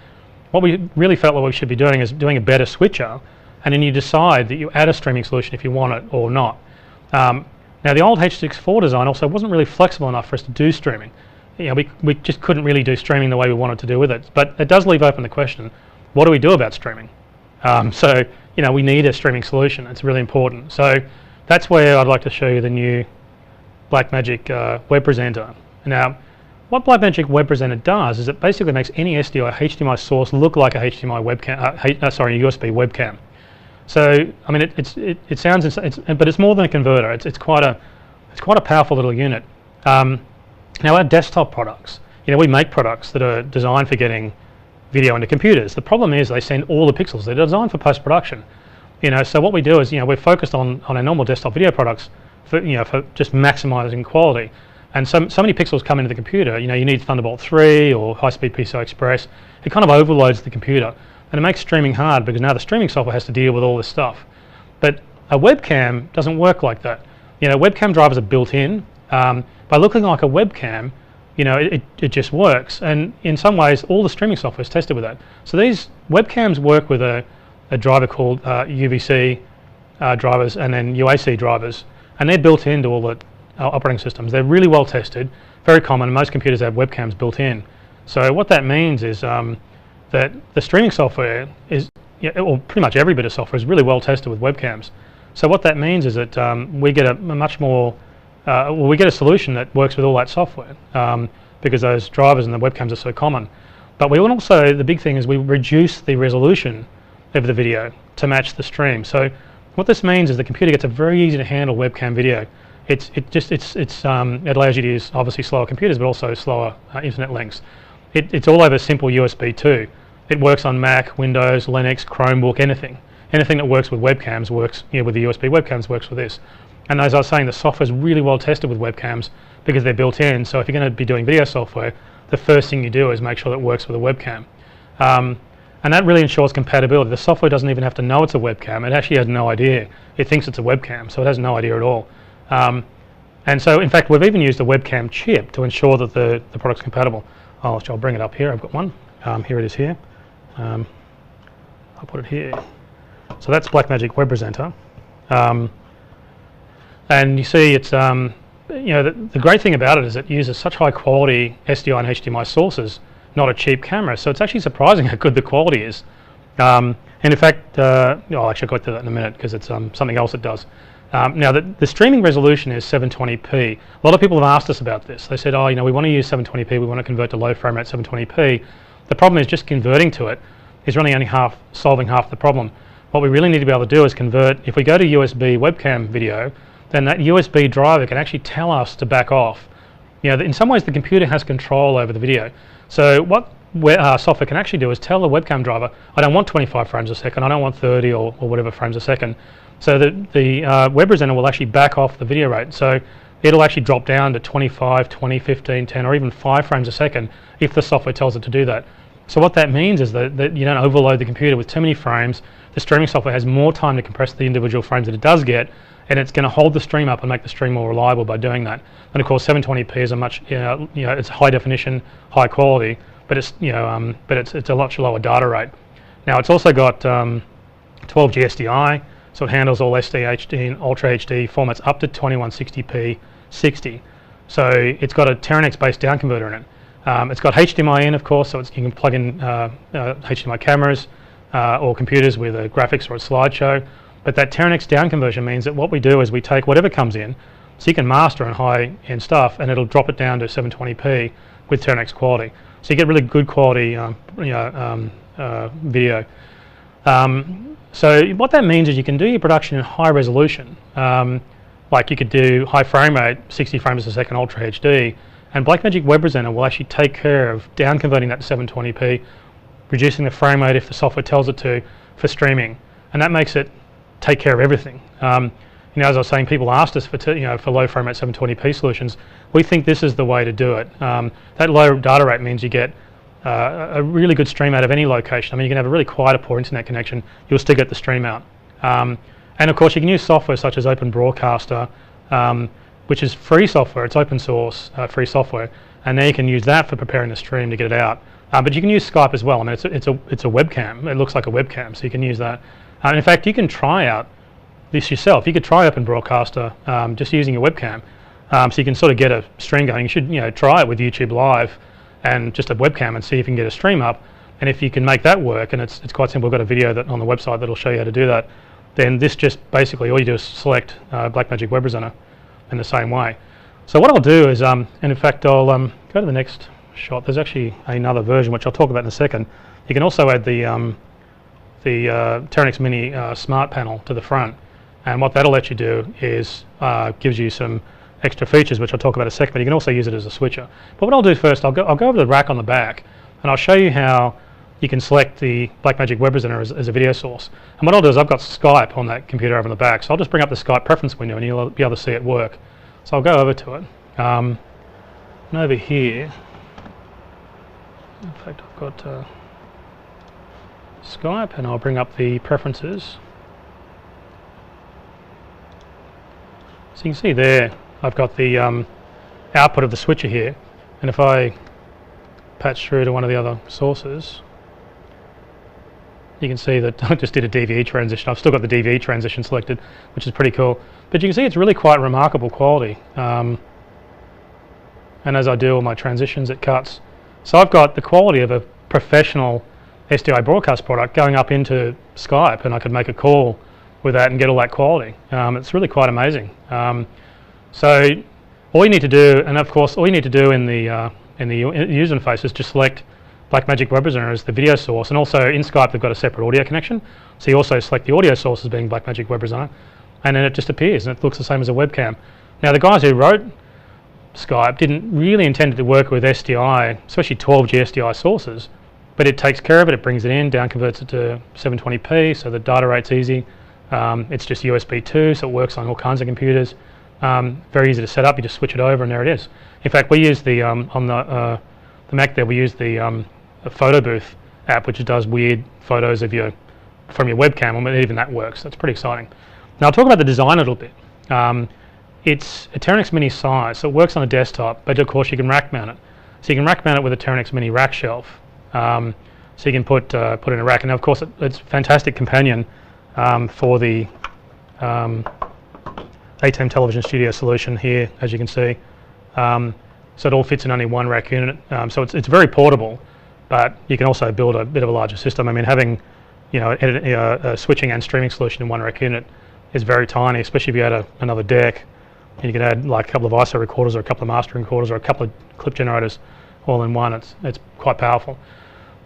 What we really felt like we should be doing is doing a better switcher, and then you decide that you add a streaming solution if you want it or not. Now, the old H.264 design also wasn't really flexible enough for us to do streaming. We just couldn't really do streaming the way we wanted to do with it. But it does leave open the question, what do we do about streaming? So we need a streaming solution. It's really important. So that's where I'd like to show you the new Blackmagic Web Presenter. Now, what Blackmagic Web Presenter does is it basically makes any SDI HDMI source look like a HDMI webcam, a USB webcam. So I mean, but it's more than a converter. It's quite a powerful little unit. Now our desktop products, we make products that are designed for getting video into computers. The problem is they send all the pixels. They're designed for post-production. So what we do is, we're focused on our normal desktop video products for just maximizing quality. And so many pixels come into the computer. You need Thunderbolt 3 or high-speed PCI Express. It kind of overloads the computer, and it makes streaming hard because now the streaming software has to deal with all this stuff. But a webcam doesn't work like that. Webcam drivers are built in. By looking like a webcam, it just works. And in some ways, all the streaming software is tested with that. So these webcams work with a driver called UVC drivers and then UAC drivers, and they're built into all the operating systems. They're really well tested, very common. Most computers have webcams built in. So what that means is that the streaming software is, or pretty much every bit of software is really well tested with webcams. So what that means is that we get a much more, we get a solution that works with all that software because those drivers and the webcams are so common. But we also, the big thing is we reduce the resolution of the video to match the stream. So what this means is the computer gets a very easy to handle webcam video. It allows you to use obviously slower computers, but also slower internet links. It's all over simple USB 2. It works on Mac, Windows, Linux, Chromebook, anything. Anything that works with webcams works, with the USB webcams works with this. And as I was saying, the software is really well tested with webcams because they're built in. So if you're going to be doing video software, the first thing you do is make sure that it works with a webcam. And that really ensures compatibility. The software doesn't even have to know it's a webcam. It actually has no idea. It thinks it's a webcam, so it has no idea at all. And so, in fact, we've even used a webcam chip to ensure that the product's compatible. I'll bring it up here. I've got one. Here it is here. I'll put it here. So that's Blackmagic Web Presenter. And you see it's, the great thing about it is it uses such high quality SDI and HDMI sources, not a cheap camera. So it's actually surprising how good the quality is. And in fact, I'll actually go to that in a minute because it's something else it does. Now the streaming resolution is 720p. A lot of people have asked us about this. They said, we want to use 720p, we want to convert to low frame rate 720p. The problem is just converting to it is really only solving half the problem. What we really need to be able to do is convert. If we go to USB webcam video, then that USB driver can actually tell us to back off. In some ways the computer has control over the video. So what software can actually do is tell the webcam driver, I don't want 25 frames a second, I don't want 30 or whatever frames a second. So the web presenter will actually back off the video rate. So it'll actually drop down to 25, 20, 15, 10, or even 5 frames a second if the software tells it to do that. So what that means is that you don't overload the computer with too many frames. The streaming software has more time to compress the individual frames that it does get, and it's going to hold the stream up and make the stream more reliable by doing that. And of course 720p is a much, it's high definition, high quality, but it's, it's a much lower data rate. Now it's also got 12G SDI, so it handles all SD, HD, and Ultra HD formats up to 2160p 60. So it's got a Teranex-based down converter in it. It's got HDMI in, of course, so you can plug in HDMI cameras or computers with a graphics or a slideshow. But that Teranex down conversion means that what we do is we take whatever comes in, so you can master and high-end stuff, and it'll drop it down to 720p with Teranex quality. So you get really good quality video. So what that means is you can do your production in high resolution. Like you could do high frame rate, 60 frames a second, Ultra HD, and Blackmagic Web Presenter will actually take care of down converting that to 720p, reducing the frame rate if the software tells it to for streaming, and that makes it take care of everything. As I was saying, people asked us for for low frame rate 720p solutions. We think this is the way to do it. That low data rate means you get a really good stream out of any location. I mean, you can have a really quiet or poor internet connection, you'll still get the stream out. And of course, you can use software such as Open Broadcaster, which is free software. It's open source, free software, and then you can use that for preparing the stream to get it out. But you can use Skype as well. I mean, it's a webcam. It looks like a webcam, so you can use that. In fact, you can try out this yourself. You could try Open Broadcaster just using your webcam, so you can sort of get a stream going. You should try it with YouTube Live and just a webcam and see if you can get a stream up. And if you can make that work, and it's quite simple. We've got a video on the website that'll show you how to do that. Then this just basically all you do is select Blackmagic Web Presenter in the same way. So what I'll do is, and in fact I'll go to the next shot. There's actually another version which I'll talk about in a second. You can also add the Teranex Mini Smart Panel to the front, and what that'll let you do is gives you some extra features, which I'll talk about in a second, but you can also use it as a switcher. But what I'll do first, I'll go over to the rack on the back, and I'll show you how you can select the Blackmagic web presenter as a video source. And what I'll do is I've got Skype on that computer over on the back, so I'll just bring up the Skype preference window and you'll be able to see it work. So I'll go over to it. And over here, in fact I've got Skype, and I'll bring up the preferences. So you can see there, I've got the output of the switcher here, and if I patch through to one of the other sources, you can see that I just did a DVE transition. I've still got the DVE transition selected, which is pretty cool. But you can see it's really quite remarkable quality. And as I do all my transitions, it cuts. So I've got the quality of a professional SDI broadcast product going up into Skype, and I could make a call with that and get all that quality. It's really quite amazing. So all you need to do, and of course all you need to do in the user interface is just select Blackmagic web presenter as the video source, and also in Skype they've got a separate audio connection, so you also select the audio source as being Blackmagic web presenter, and then it just appears and it looks the same as a webcam. Now the guys who wrote Skype didn't really intend it to work with SDI, especially 12G SDI sources, but it takes care of it, it brings it in, down converts it to 720p, so the data rate's easy. It's just USB 2, so it works on all kinds of computers. Very easy to set up, you just switch it over and there it is. In fact, we use the, on the Mac there, we use the photo booth app, which does weird photos of from your webcam, and even that works. That's pretty exciting. Now I'll talk about the design a little bit. It's a Teranex Mini size, so it works on a desktop, but of course you can rack mount it. So you can rack mount it with a Teranex Mini rack shelf. So you can put in a rack, and of course it's a fantastic companion for the ATEM Television Studio solution here, as you can see. So it all fits in only one rack unit. So it's very portable, but you can also build a bit of a larger system. I mean, having a switching and streaming solution in one rack unit is very tiny, especially if you add another deck. And you can add like a couple of ISO recorders or a couple of mastering recorders or a couple of clip generators all in one. It's quite powerful.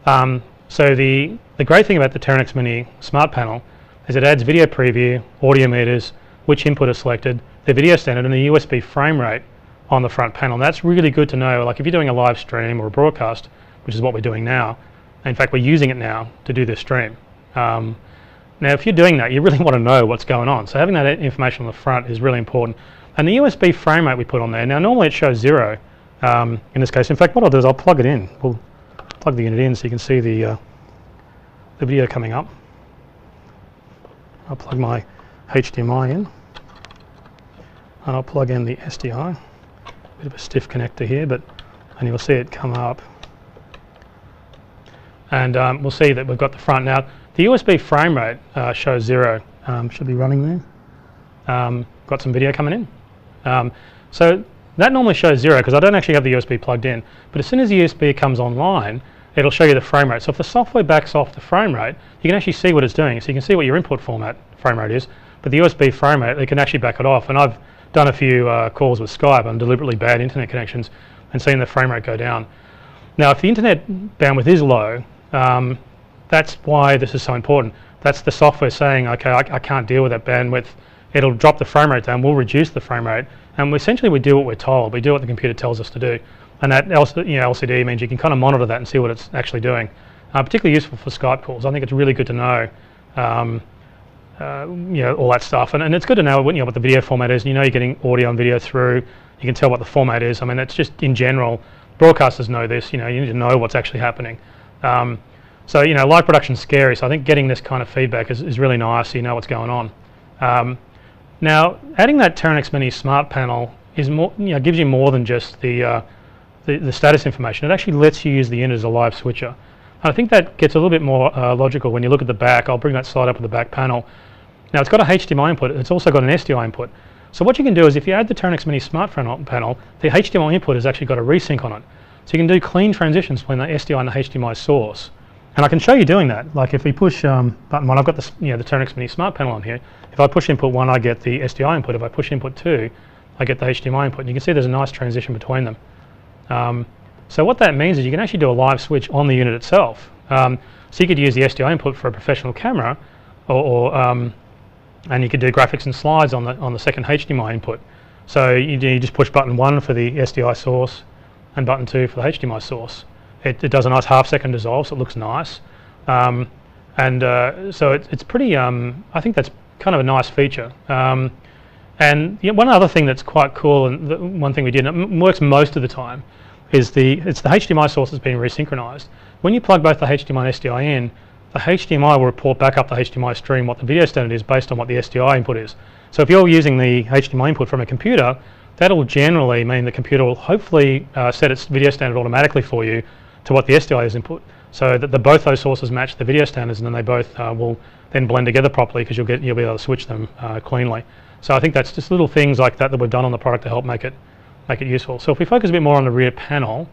So the great thing about the Teranex Mini Smart Panel is it adds video preview, audio meters, which input is selected, the video standard, and the USB frame rate on the front panel. And that's really good to know. Like if you're doing a live stream or a broadcast, which is what we're doing now, in fact we're using it now to do this stream. Now if you're doing that, you really want to know what's going on. So having that information on the front is really important. And the USB frame rate we put on there, now normally it shows 0 in this case. In fact what I'll do is I'll plug it in. We'll plug the unit in so you can see the video coming up. I'll plug my HDMI in, and I'll plug in the SDI. Bit of a stiff connector here, and you'll see it come up. And we'll see that we've got the front. Now, the USB frame rate shows 0. Should be running there. Got some video coming in. So that normally shows 0 because I don't actually have the USB plugged in. But as soon as the USB comes online, it'll show you the frame rate. So if the software backs off the frame rate, you can actually see what it's doing. So you can see what your input format frame rate is, but the USB frame rate, they can actually back it off. And I've done a few calls with Skype on deliberately bad internet connections and seen the frame rate go down. Now if the internet bandwidth is low, that's why this is so important. That's the software saying, okay, I can't deal with that bandwidth. It'll drop the frame rate down, we'll reduce the frame rate, and essentially we do what we're told. We do what the computer tells us to do. And that LCD means you can kind of monitor that and see what it's actually doing. Particularly useful for Skype calls. I think it's really good to know all that stuff. And it's good to know what the video format is. You're getting audio and video through. You can tell what the format is. I mean, it's just in general, broadcasters know this. You need to know what's actually happening. So live production's scary. So I think getting this kind of feedback is really nice. So you know what's going on. Now, adding that Teranex Mini Smart Panel is more, gives you more than just the status information. It actually lets you use the unit as a live switcher. And I think that gets a little bit more logical when you look at the back. I'll bring that slide up at the back panel. Now it's got a HDMI input, it's also got an SDI input. So what you can do is if you add the Teranex Mini Smart Panel, the HDMI input has actually got a resync on it. So you can do clean transitions between the SDI and the HDMI source. And I can show you doing that. Like if we push button 1, I've got the Teranex Mini Smart Panel on here. If I push input 1, I get the SDI input. If I push input 2, I get the HDMI input. And you can see there's a nice transition between them. So what that means is you can actually do a live switch on the unit itself. So you could use the SDI input for a professional camera, and you could do graphics and slides on the second HDMI input. So you just push button 1 for the SDI source and button 2 for the HDMI source. It does a nice half-second dissolve, so it looks nice. So it's pretty, I think that's kind of a nice feature. And one other thing that's quite cool, and one thing we did, and it works most of the time, is it's the HDMI source that's being resynchronized. When you plug both the HDMI and SDI in, the HDMI will report back up the HDMI stream what the video standard is based on what the SDI input is. So if you're using the HDMI input from a computer, that'll generally mean the computer will hopefully set its video standard automatically for you to what the SDI is input, so that both those sources match the video standards, and then they both will then blend together properly, because you'll be able to switch them cleanly. So I think that's just little things like that we've done on the product to help make it useful. So if we focus a bit more on the rear panel,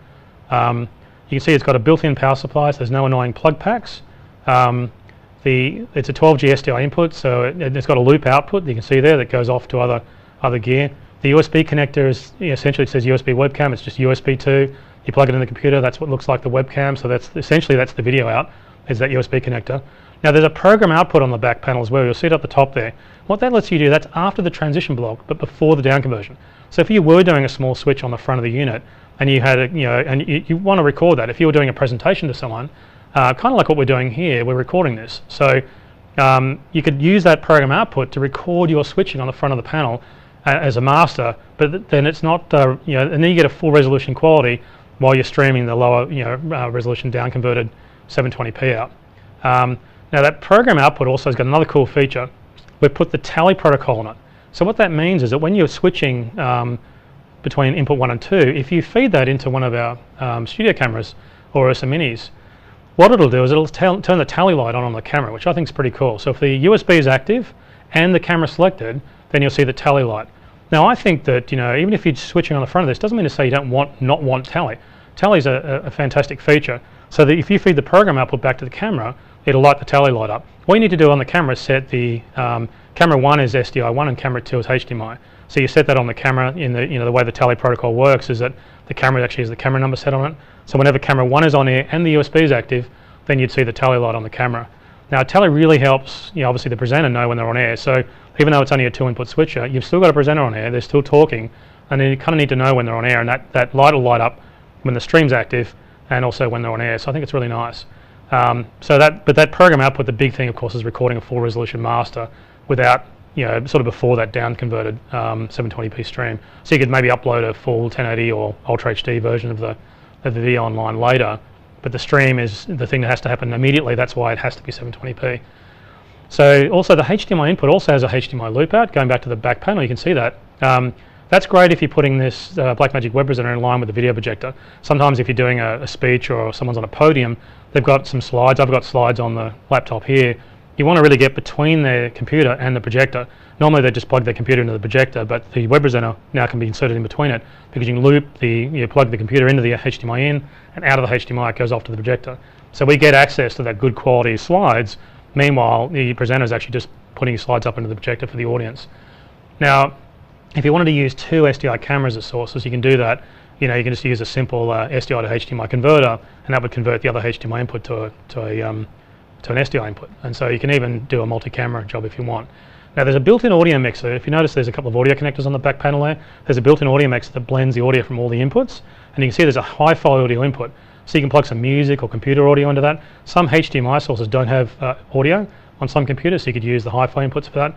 you can see it's got a built-in power supply, so there's no annoying plug packs. It's a 12G SDI input, so it's got a loop output you can see there that goes off to other gear. The USB connector is essentially, it says USB webcam, it's just USB 2. You plug it in the computer, that's what looks like the webcam, so that's the video out, is that USB connector. Now there's a program output on the back panel as well, you'll see it at the top there. What that lets you do, that's after the transition block, but before the down conversion. So if you were doing a small switch on the front of the unit, and you had you want to record that, if you were doing a presentation to someone, kind of like what we're doing here, we're recording this. So you could use that program output to record your switching on the front of the panel as a master, but then it's not, and then you get a full resolution quality while you're streaming the lower, resolution down converted 720p out. Now that program output also has got another cool feature. We've put the tally protocol on it. So what that means is that when you're switching between input 1 and 2, if you feed that into one of our studio cameras or some minis, what it'll do is it'll turn the tally light on the camera, which I think is pretty cool. So if the USB is active and the camera selected, then you'll see the tally light. Now I think that even if you're switching on the front of this, doesn't mean to say you don't not want tally. Tally is a fantastic feature. So that if you feed the program output back to the camera, it'll light the tally light up. What you need to do on the camera is set the camera 1 is SDI 1 and camera 2 is HDMI. So you set that on the camera in the way the tally protocol works is that the camera actually has the camera number set on it. So whenever camera 1 is on air and the USB is active, then you'd see the tally light on the camera. Now tally really helps obviously the presenter know when they're on air. So even though it's only a 2-input switcher, you've still got a presenter on air, they're still talking, and then you kind of need to know when they're on air, and that light will light up when the stream's active and also when they're on air. So I think it's really nice. But that program output, the big thing of course is recording a full resolution master without sort of before that down converted 720p stream. So you could maybe upload a full 1080 or Ultra HD version of the video online later, but the stream is the thing that has to happen immediately. That's why it has to be 720p. So also the HDMI input also has a HDMI loop out. Going back to the back panel, you can see that. That's great if you're putting this Blackmagic web presenter in line with the video projector. Sometimes if you're doing a speech or someone's on a podium, they've got some slides. I've got slides on the laptop here. You want to really get between their computer and the projector. Normally they just plug their computer into the projector, but the web presenter now can be inserted in between it, because you can plug the computer into the HDMI in, and out of the HDMI it goes off to the projector. So we get access to that good quality slides. Meanwhile, the presenter is actually just putting his slides up into the projector for the audience. Now, if you wanted to use 2 SDI cameras as sources, you can do that. You can just use a simple SDI to HDMI converter, and that would convert the other HDMI input to an SDI input. And so you can even do a multi-camera job if you want. Now there's a built-in audio mixer. If you notice, there's a couple of audio connectors on the back panel there. There's a built-in audio mixer that blends the audio from all the inputs, and you can see there's a hi-fi audio input. So you can plug some music or computer audio into that. Some HDMI sources don't have audio on some computers, so you could use the hi-fi inputs for that.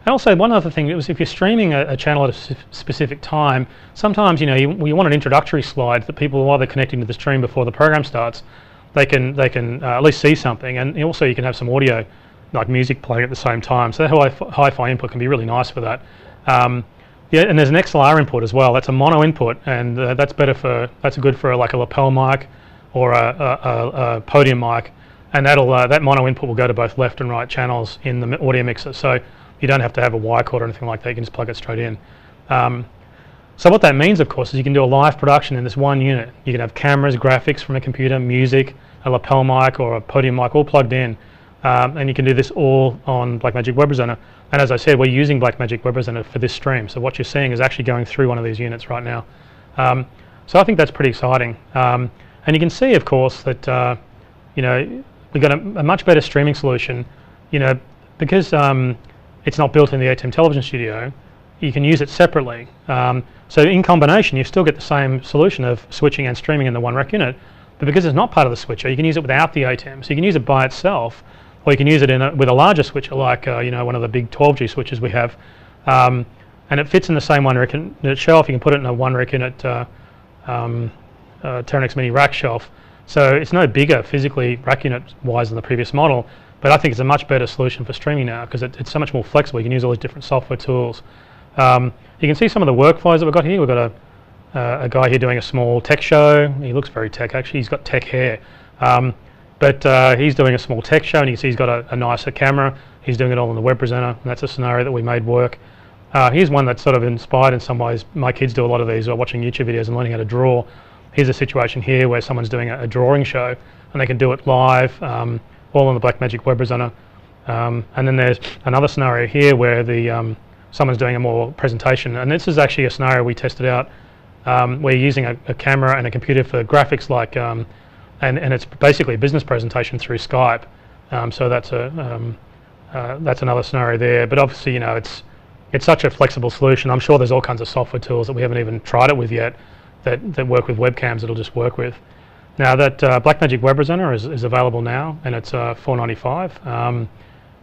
And also one other thing is, if you're streaming a channel at a specific time, sometimes you want an introductory slide that people, while they're connecting to the stream before the program starts, they can at least see something, and also you can have some audio, like music playing at the same time. So that hi-fi input can be really nice for that. Yeah, and there's an XLR input as well. That's a mono input, and that's good for like a lapel mic or a podium mic, and that mono input will go to both left and right channels in the audio mixer. So you don't have to have a wire cord or anything like that. You can just plug it straight in. So what that means, of course, is you can do a live production in this one unit. You can have cameras, graphics from a computer, music, a lapel mic or a podium mic all plugged in. And you can do this all on Blackmagic Web Presenter. And as I said, we're using Blackmagic Web Presenter for this stream. So what you're seeing is actually going through one of these units right now. So I think that's pretty exciting. And you can see, of course, that we've got a much better streaming solution. Because it's not built in the ATEM television studio, you can use it separately. So in combination, you still get the same solution of switching and streaming in the one rack unit, but because it's not part of the switcher, you can use it without the ATEM. So you can use it by itself, or you can use it with a larger switcher, like one of the big 12G switches we have, and it fits in the same one rack unit shelf. You can put it in a one rack unit Teranex Mini rack shelf. So it's no bigger physically rack unit wise than the previous model, but I think it's a much better solution for streaming now because it's so much more flexible. You can use all these different software tools. You can see some of the workflows that we've got here. We've got a guy here doing a small tech show. He looks very tech actually. He's got tech hair. But he's doing a small tech show, and you can see he's got a nicer camera. He's doing it all on the web presenter, and that's a scenario that we made work. Here's one that's sort of inspired in some ways. My kids do a lot of these, watching YouTube videos and learning how to draw. Here's a situation here where someone's doing a drawing show, and they can do it live, all on the Blackmagic web presenter. And then there's another scenario here where someone's doing a more presentation, and this is actually a scenario we tested out where you're using a camera and a computer for graphics, like, and it's basically a business presentation through Skype. So that's another scenario there. But obviously, it's such a flexible solution. I'm sure there's all kinds of software tools that we haven't even tried it with yet that work with webcams that'll just work with. Now that Blackmagic web presenter is available now, and it's $4.95.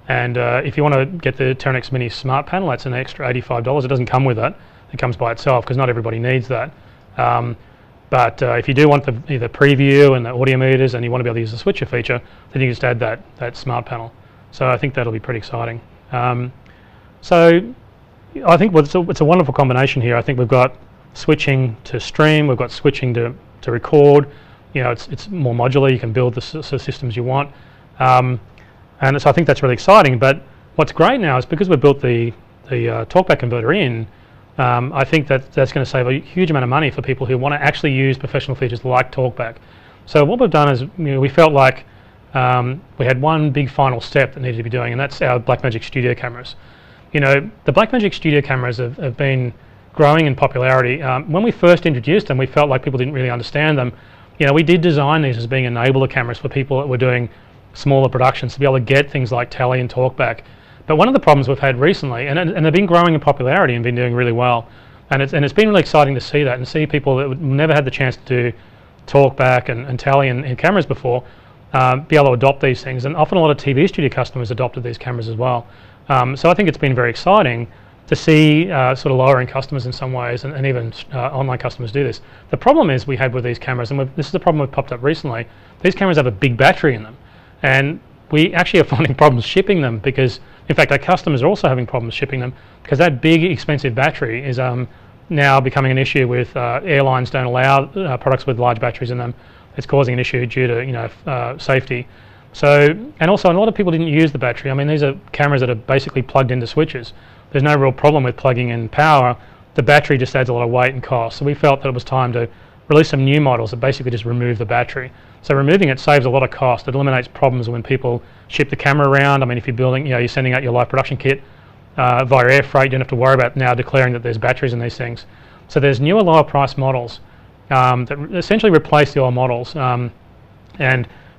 And if you want to get the Teranex Mini Smart Panel, that's an extra $85. It doesn't come with that. It comes by itself because not everybody needs that. But if you do want the preview and the audio meters, and you want to be able to use the switcher feature, then you can just add that Smart Panel. So I think that'll be pretty exciting. So I think it's a wonderful combination here. I think we've got switching to stream, we've got switching to record. It's more modular. You can build the systems you want. And so I think that's really exciting. But what's great now is because we've built the talkback converter in, I think that's going to save a huge amount of money for people who want to actually use professional features like talkback. So what we've done is we felt like we had one big final step that needed to be doing, and that's our Blackmagic Studio cameras. The Blackmagic Studio cameras have been growing in popularity. When we first introduced them, we felt like people didn't really understand them. We did design these as being enabler cameras for people that were doing smaller productions to be able to get things like tele and talkback. But one of the problems we've had recently, and they've been growing in popularity and been doing really well, and it's been really exciting to see that and see people that never had the chance to do talkback and tele in cameras before be able to adopt these things. And often a lot of TV studio customers adopted these cameras as well. So I think it's been very exciting to see sort of lower-end customers in some ways, and even online customers do this. The problem is we had with these cameras, and this is a problem we've popped up recently, these cameras have a big battery in them. And we actually are finding problems shipping them because, in fact, our customers are also having problems shipping them because that big, expensive battery is now becoming an issue with airlines don't allow products with large batteries in them. It's causing an issue due to safety. So, and also a lot of people didn't use the battery. I mean, these are cameras that are basically plugged into switches. There's no real problem with plugging in power. The battery just adds a lot of weight and cost. So we felt that it was time to release some new models that basically just remove the battery. So removing it saves a lot of cost. It eliminates problems when people ship the camera around. I mean, if you're building, you're sending out your live production kit via air freight, you don't have to worry about now declaring that there's batteries in these things. So there's newer, lower price models that essentially replace the old models, and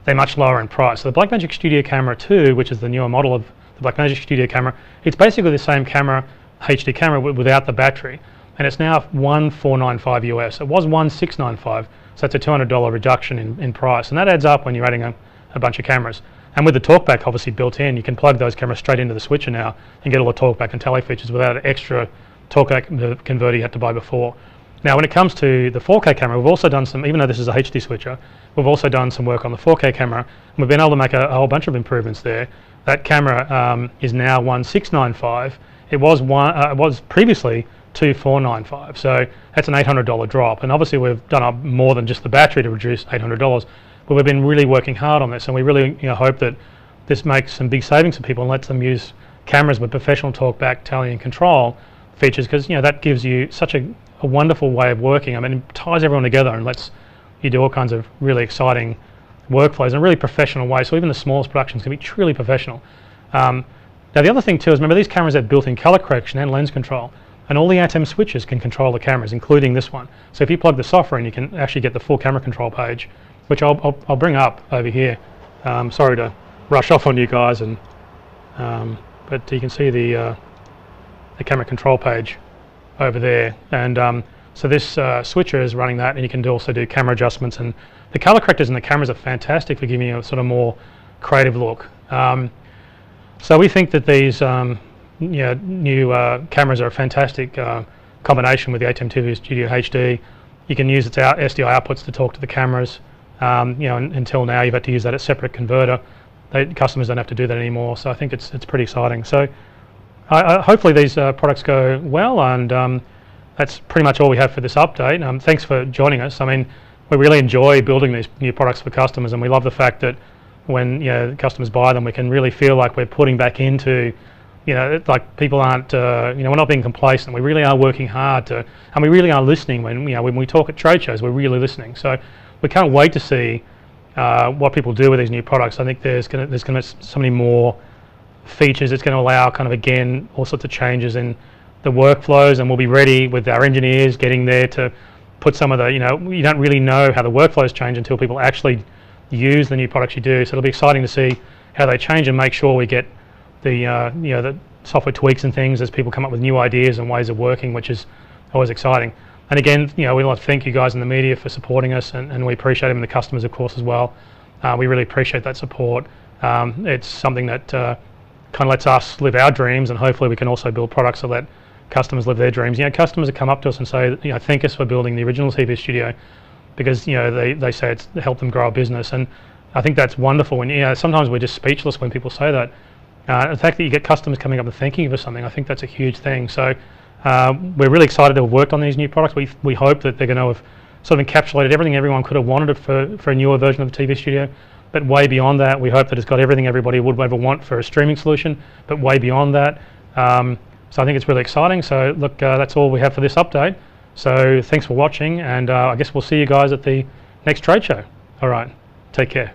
they're much lower in price. So the Blackmagic Studio Camera 2, which is the newer model of the Blackmagic Studio camera, it's basically the same camera, HD camera, without the battery. And it's now $1,495 US. It was $1,695, so that's a $200 reduction in price. And that adds up when you're adding a bunch of cameras. And with the talkback obviously built in, you can plug those cameras straight into the switcher now and get all the talkback and tele features without an extra talkback converter you had to buy before. Now when it comes to the 4K camera, we've also done some, even though this is a HD switcher, we've also done some work on the 4K camera, and we've been able to make a whole bunch of improvements there. That camera is now $1,695. It was previously $2,495, so that's an $800 drop. And obviously we've done more than just the battery to reduce $800, but we've been really working hard on this, and we really hope that this makes some big savings for people and lets them use cameras with professional talkback, tele and control features, because that gives you such a wonderful way of working. I mean, it ties everyone together and lets you do all kinds of really exciting workflows in a really professional way. So even the smallest productions can be truly professional. Now the other thing too is, remember, these cameras have built-in color correction and lens control, and all the ATEM switches can control the cameras, including this one. So if you plug the software in, you can actually get the full camera control page, which I'll bring up over here. Sorry to rush off on you guys, but you can see the camera control page over there. And so this switcher is running that, and you can also do camera adjustments. And the color correctors in the cameras are fantastic for giving you a sort of more creative look. So we think that these new cameras are a fantastic combination with the ATEM TV Studio HD. You can use its SDI outputs to talk to the cameras. Until now you've had to use that as a separate converter. Customers don't have to do that anymore, so I think it's pretty exciting. So hopefully these products go well, and that's pretty much all we have for this update. Thanks for joining us. I mean, we really enjoy building these new products for customers, and we love the fact that when customers buy them, we can really feel like we're putting back into, like people aren't, we're not being complacent. We really are working hard and we really are listening. When we talk at trade shows, we're really listening. So we can't wait to see what people do with these new products. I think there's going to be so many more features. It's going to allow kind of, again, all sorts of changes in the workflows, and we'll be ready with our engineers getting there to put some of the, you don't really know how the workflows change until people actually use the new products you do. So it'll be exciting to see how they change and make sure we get the the software tweaks and things as people come up with new ideas and ways of working, which is always exciting. And again, we'd like to thank you guys in the media for supporting us, and we appreciate them, and the customers, of course, as well. We really appreciate that support. It's something that kind of lets us live our dreams, and hopefully we can also build products that let customers live their dreams. Customers have come up to us and say, thank us for building the original TV studio, because they say it's helped them grow a business, and I think that's wonderful. And sometimes we're just speechless when people say that. The fact that you get customers coming up and thanking you for something, I think that's a huge thing. So we're really excited to have worked on these new products. We hope that they're going to have sort of encapsulated everything everyone could have wanted for a newer version of the TV studio. But way beyond that, we hope that it's got everything everybody would ever want for a streaming solution, but way beyond that. So I think it's really exciting. So look, that's all we have for this update. So thanks for watching, and I guess we'll see you guys at the next trade show. All right, take care.